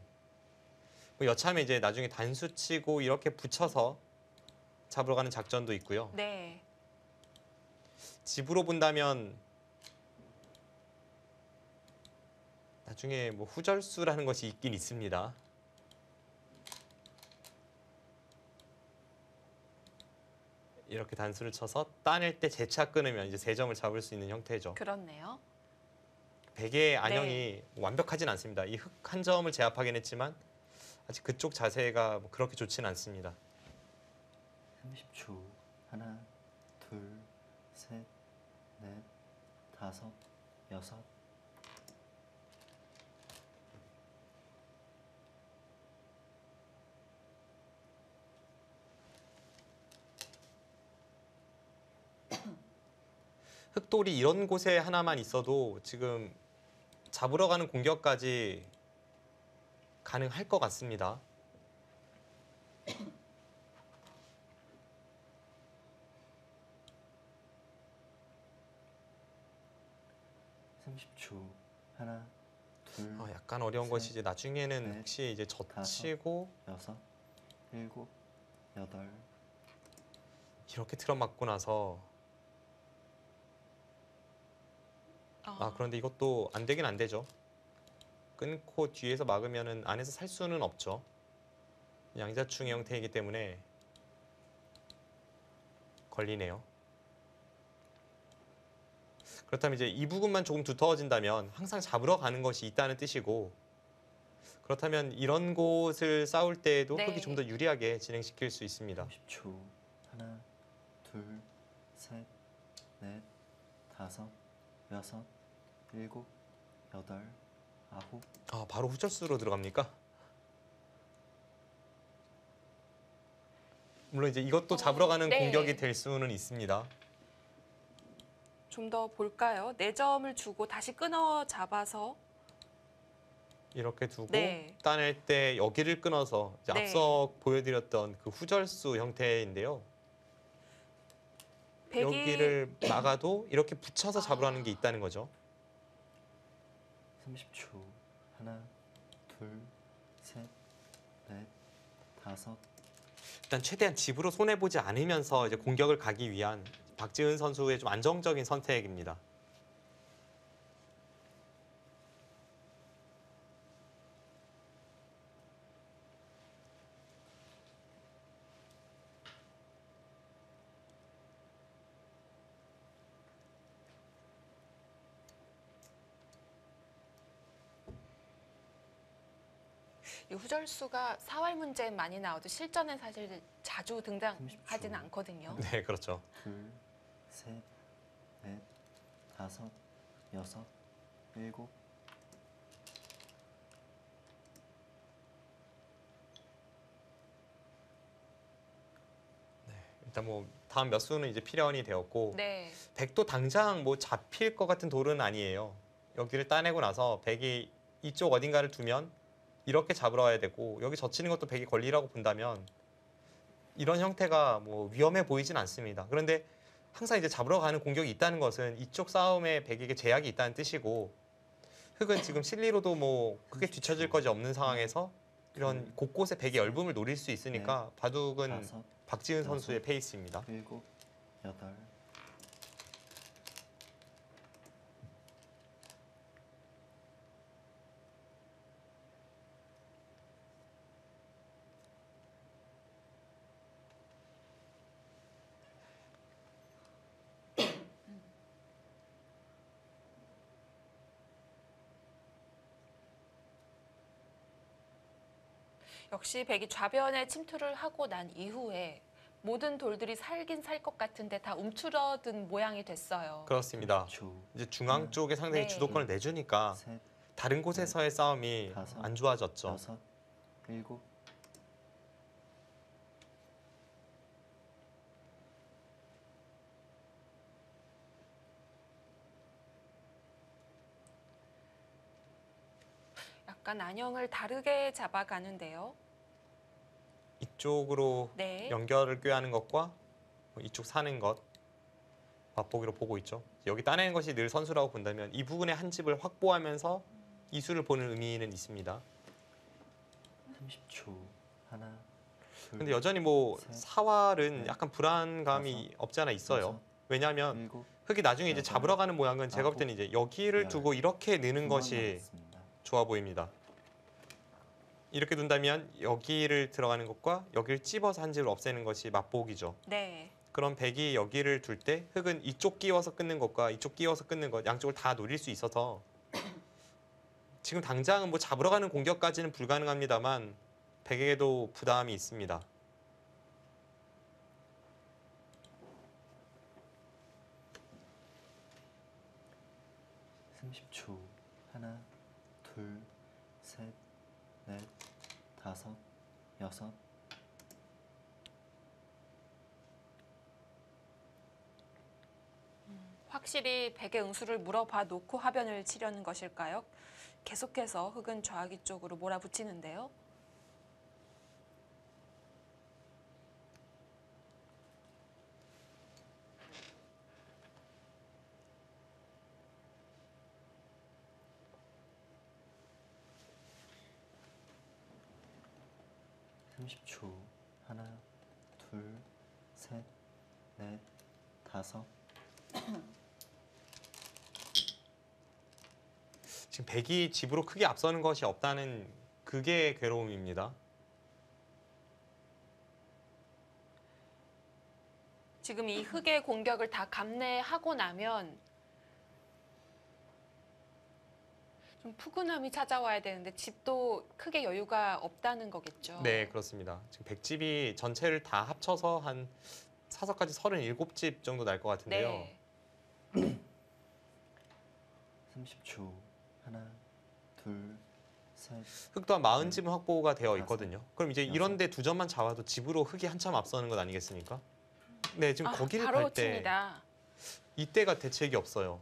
뭐 여차하면 이제 나중에 단수 치고 이렇게 붙여서 잡으러 가는 작전도 있고요. 네. 집으로 본다면 나중에 뭐 후절수라는 것이 있긴 있습니다. 이렇게 단수를 쳐서 따낼 때 재차 끊으면 이제 3점을 잡을 수 있는 형태죠. 그렇네요. 백의 안형이 완벽하진 않습니다. 이 흑 한 점을 제압하긴 했지만 아직 그쪽 자세가 뭐 그렇게 좋지는 않습니다. 30초. 하나, 둘, 셋, 넷, 다섯, 여섯. 흑돌이 이런 곳에 하나만 있어도 지금 잡으러 가는 공격까지 가능할 것 같습니다. (30초) 하나, 둘, 약간 어려운 셋, 것이 이제 나중에는 넷, 혹시 이제 젖히고 여섯, 일곱, 여덟. 이렇게 틀어맞고 나서 그런데 이것도 안 되긴 안 되죠. 끊고 뒤에서 막으면은 안에서 살 수는 없죠. 양자충의 형태이기 때문에 걸리네요. 그렇다면 이제 이 부분만 조금 두터워진다면 항상 잡으러 가는 것이 있다는 뜻이고, 그렇다면 이런 곳을 싸울 때에도 네. 흑이 좀 더 유리하게 진행시킬 수 있습니다. 30초. 하나, 둘, 셋, 넷, 다섯, 여섯, 일곱, 여덟, 아홉. 바로 후절수로 들어갑니까? 물론 이제 이것도 잡으러 가는 네. 공격이 될 수는 있습니다. 좀 더 볼까요? 4점을 주고 다시 끊어 잡아서 이렇게 두고 네. 따낼 때 여기를 끊어서 이제 네. 앞서 보여드렸던 그 후절수 형태인데요. 백이 여기를 막아도 이렇게 붙여서 잡으라는 게 있다는 거죠. 30초. 하나, 둘, 셋, 넷, 다섯. 일단 최대한 집으로 손해 보지 않으면서 이제 공격을 가기 위한 박지은 선수의 좀 안정적인 선택입니다. 이 후절수가 사활 문제 많이 나와도 실전에 사실 자주 등장하지는 30초. 않거든요. 네, 그렇죠. 둘, 셋, 넷, 다섯, 여섯, 일곱. 일단 뭐 다음 몇 수는 이제 필연이 되었고, 네. 백도 당장 뭐 잡힐 것 같은 돌은 아니에요. 여기를 따내고 나서 백이 이쪽 어딘가를 두면 이렇게 잡으러 와야 되고, 여기 젖히는 것도 백이 권리라고 본다면 이런 형태가 뭐 위험해 보이진 않습니다. 그런데 항상 이제 잡으러 가는 공격이 있다는 것은 이쪽 싸움에 백에게 제약이 있다는 뜻이고, 흑은 지금 실리로도 뭐 크게 뒤처질 것이 없는 상황에서 이런 곳곳에 백의 얇음을 노릴 수 있으니까 바둑은 다섯, 박지은 여섯. 선수의 페이스입니다. 일곱, 여덟. 역시 백이 좌변에 침투를 하고 난 이후에 모든 돌들이 살긴 살 것 같은데 다 움츠러든 모양이 됐어요. 그렇습니다. 30초. 이제 중앙 쪽에 상당히 네. 주도권을 내주니까 셋, 다른 곳에서의 싸움이 다섯, 안 좋아졌죠. 여섯, 일곱. 약간 안형을 다르게 잡아가는데요. 이쪽으로 네. 연결을 꾀하는 것과 이쪽 사는 것 맛보기로 보고 있죠. 여기 따내는 것이 늘 선수라고 본다면 이 부분의 한 집을 확보하면서 이 수를 보는 의미는 있습니다. 30초. 하나, 둘, 근데 여전히 뭐 셋, 사활은 넷, 약간 불안감이 다섯, 없지 않아 있어요. 여섯, 왜냐하면 일곱, 흙이 나중에 이제 여덟, 잡으러 가는 모양은 제가 볼 때는 이제 여기를 열. 두고 이렇게 넣는 두 번 것이 남았습니다. 좋아 보입니다. 이렇게 둔다면 여기를 들어가는 것과 여기를 찝어서 한 집을 없애는 것이 맛보기죠. 네. 그럼 백이 여기를 둘 때 흙은 이쪽 끼워서 끊는 것과 이쪽 끼워서 끊는 것 양쪽을 다 노릴 수 있어서 지금 당장은 뭐 잡으러 가는 공격까지는 불가능합니다만 백에게도 부담이 있습니다. (30초) 하나, 둘, 셋, 넷, 다섯, 여섯. 확실히 백의 응수를 물어봐 놓고 하변을 치려는 것일까요? 계속해서 흙은 좌악이 쪽으로 몰아붙이는데요. (30초) 하나, 둘, 셋, 넷, 다섯. 지금 백이 집으로 크게 앞서는 것이 없다는 그게 괴로움입니다. 지금 이 흙의 공격을 다 감내하고 나면 좀 푸근함이 찾아와야 되는데 집도 크게 여유가 없다는 거겠죠. 네, 그렇습니다. 지금 백집이 전체를 다 합쳐서 한 사서까지 37집 정도 날 것 같은데요. 네. 30초 하나, 둘, 셋. 흙 또한 40집은 확보가 되어 있거든요. 그럼 이제 여섯. 이런데 2점만 잡아도 집으로 흙이 한참 앞서는 것 아니겠습니까? 네, 지금 거기를 바로 갈 때 칩니다. 이때가 대책이 없어요.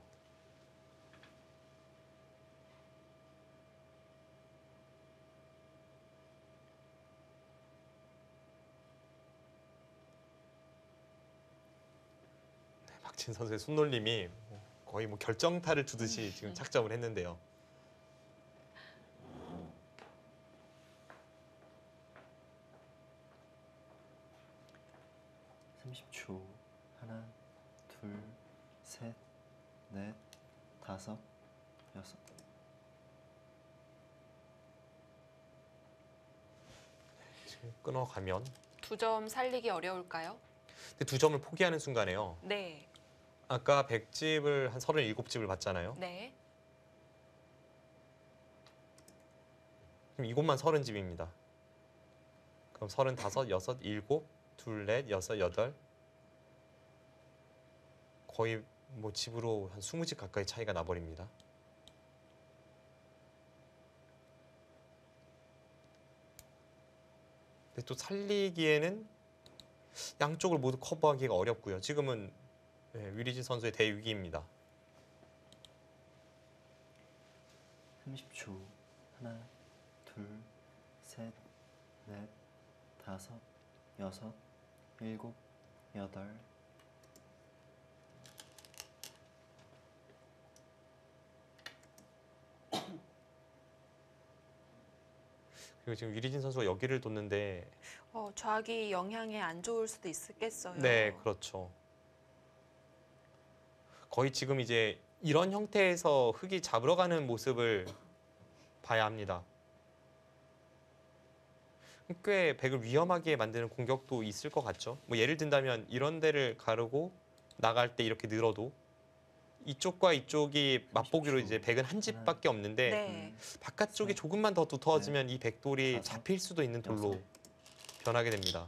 네, 박진 선수의 손놀림이 거의 뭐 결정타를 두듯이 지금 착점을 했는데요. (30초) 하나, 둘, 셋, 넷, 다섯, 여섯. 지금 끊어가면 2점 살리기 어려울까요? 근데 2점을 포기하는 순간에요. 네. 아까 100집을 한 37집을 봤잖아요. 네. 그럼 이곳만 30집입니다. 그럼 35, 6, 7, 2, 4, 6, 8 거의 뭐 집으로 한 20집 가까이 차이가 나버립니다. 근데 또 살리기에는 양쪽을 모두 커버하기가 어렵고요. 지금은 위리지 선수의 대위기입니다. 30초 하나, 둘, 셋, 넷, 다섯, 여섯, 일곱, 여덟. 그리고 지금 위리진 선수가 여기를 뒀는데 좌악이 영향이 안 좋을 수도 있겠어요. 네, 그렇죠. 거의 지금 이제 이런 형태에서 흙이 잡으러 가는 모습을 봐야 합니다. 꽤 백을 위험하게 만드는 공격도 있을 것 같죠. 뭐 예를 든다면 이런 데를 가르고 나갈 때 이렇게 늘어도 이쪽과 이쪽이 맛보기로 이제 백은 한 집밖에 없는데 네. 바깥쪽이 셋, 조금만 더 두터워지면 이 백돌이 다섯, 잡힐 수도 있는 돌로 여섯. 변하게 됩니다.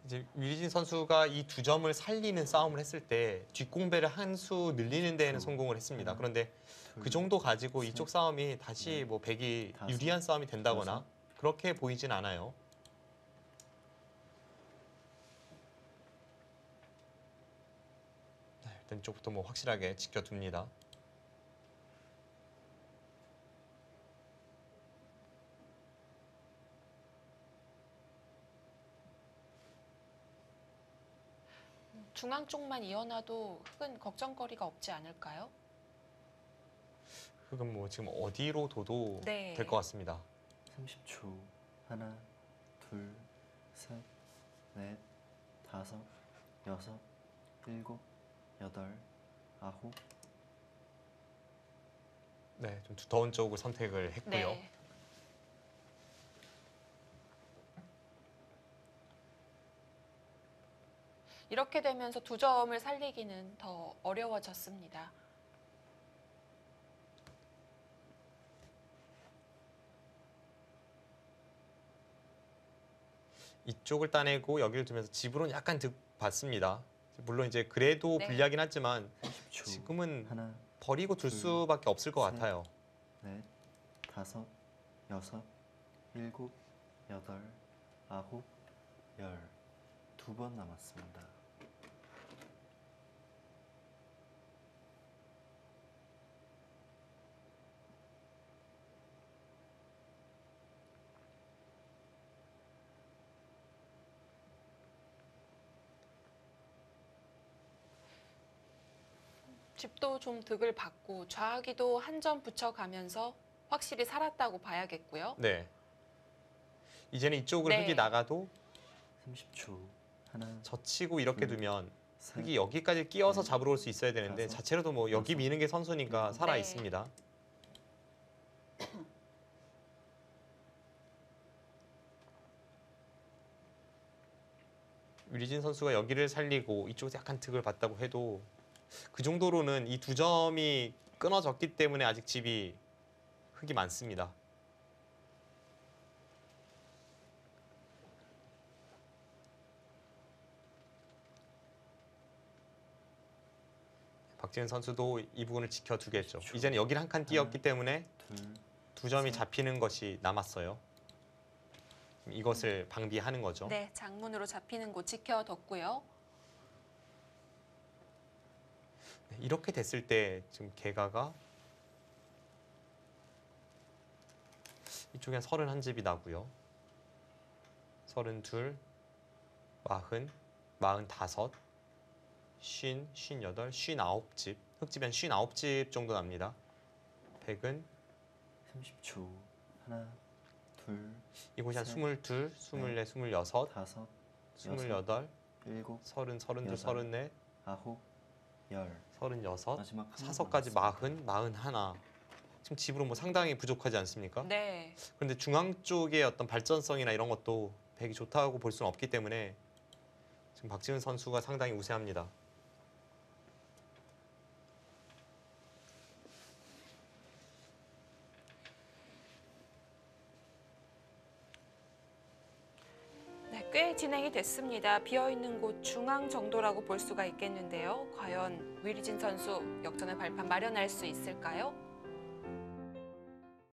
이제 위리진 선수가 이 두 점을 살리는 싸움을 했을 때 뒷공배를 한 수 늘리는 데에는 성공을 했습니다. 그런데 그 정도 가지고 이쪽 싸움이 다시 뭐 백이 유리한 싸움이 된다거나 그렇게 보이진 않아요. 네, 일단 이쪽부터 뭐 확실하게 지켜둡니다. 중앙 쪽만 이어놔도 흑은 걱정거리가 없지 않을까요? 흑은 뭐 지금 어디로 둬도 네. 될 것 같습니다. 30초. 하나, 둘, 셋, 넷, 다섯, 여섯, 일곱, 여덟, 아홉. 네, 좀 두터운 쪽을 선택을 했고요. 네. 이렇게 되면서 두 점을 살리기는 더 어려워졌습니다. 이쪽을 따내고 여기를 두면서 집으로는 약간 득 받습니다. 물론 이제 그래도 네. 불리하긴 하지만 30초. 지금은 하나, 버리고 둘 둘, 수밖에 없을 것 셋. 같아요. 넷, 다섯, 여섯, 일곱, 여덟, 아홉, 열. 2번 남았습니다. 집도 좀 득을 받고 좌하기도 한 점 붙여가면서 확실히 살았다고 봐야겠고요. 네. 이제는 이쪽으로 네. 흑이 나가도 30초. 하나, 젖히고 이렇게 둘, 두면 셋, 흑이 여기까지 끼어서 넷, 잡으러 올 수 있어야 되는데 다섯, 자체로도 뭐 여기 여섯, 미는 게 선수니까 일곱. 살아 네. 있습니다. 위리진 선수가 여기를 살리고 이쪽에서 약간 득을 봤다고 해도 그 정도로는 이 두 점이 끊어졌기 때문에 아직 집이 흑이 많습니다. 박지은 선수도 이 부분을 지켜두겠죠. 이제는 여기를 한 칸 띄었기 때문에 둘, 두 점이 셋. 잡히는 것이 남았어요. 이것을 방비하는 거죠. 네, 장문으로 잡히는 곳 지켜뒀고요. 네, 이렇게 됐을 때 지금 개가가 이쪽엔 31집이 나고요. 32, 40, 45, 50, 58, 59집. 흑집엔 59집 정도 납니다. 100은 30초. 하나, 둘, 이곳이 한 셋, 22, 24, 26, 다섯, 28, 일곱, 30, 32, 여덟. 34, 아홉, 열. 36, 마지막 한 사서까지 번 남았습니다. 40, 41. 지금 집으로 뭐 상당히 부족하지 않습니까? 네. 그런데 중앙 쪽의 어떤 발전성이나 이런 것도 백이 좋다고 볼 수는 없기 때문에 지금 박지은 선수가 상당히 우세합니다. 네, 꽤 진행이 됐습니다. 비어있는 곳 중앙 정도라고 볼 수가 있겠는데요. 과연 위리진 선수 역전의 발판 마련할 수 있을까요?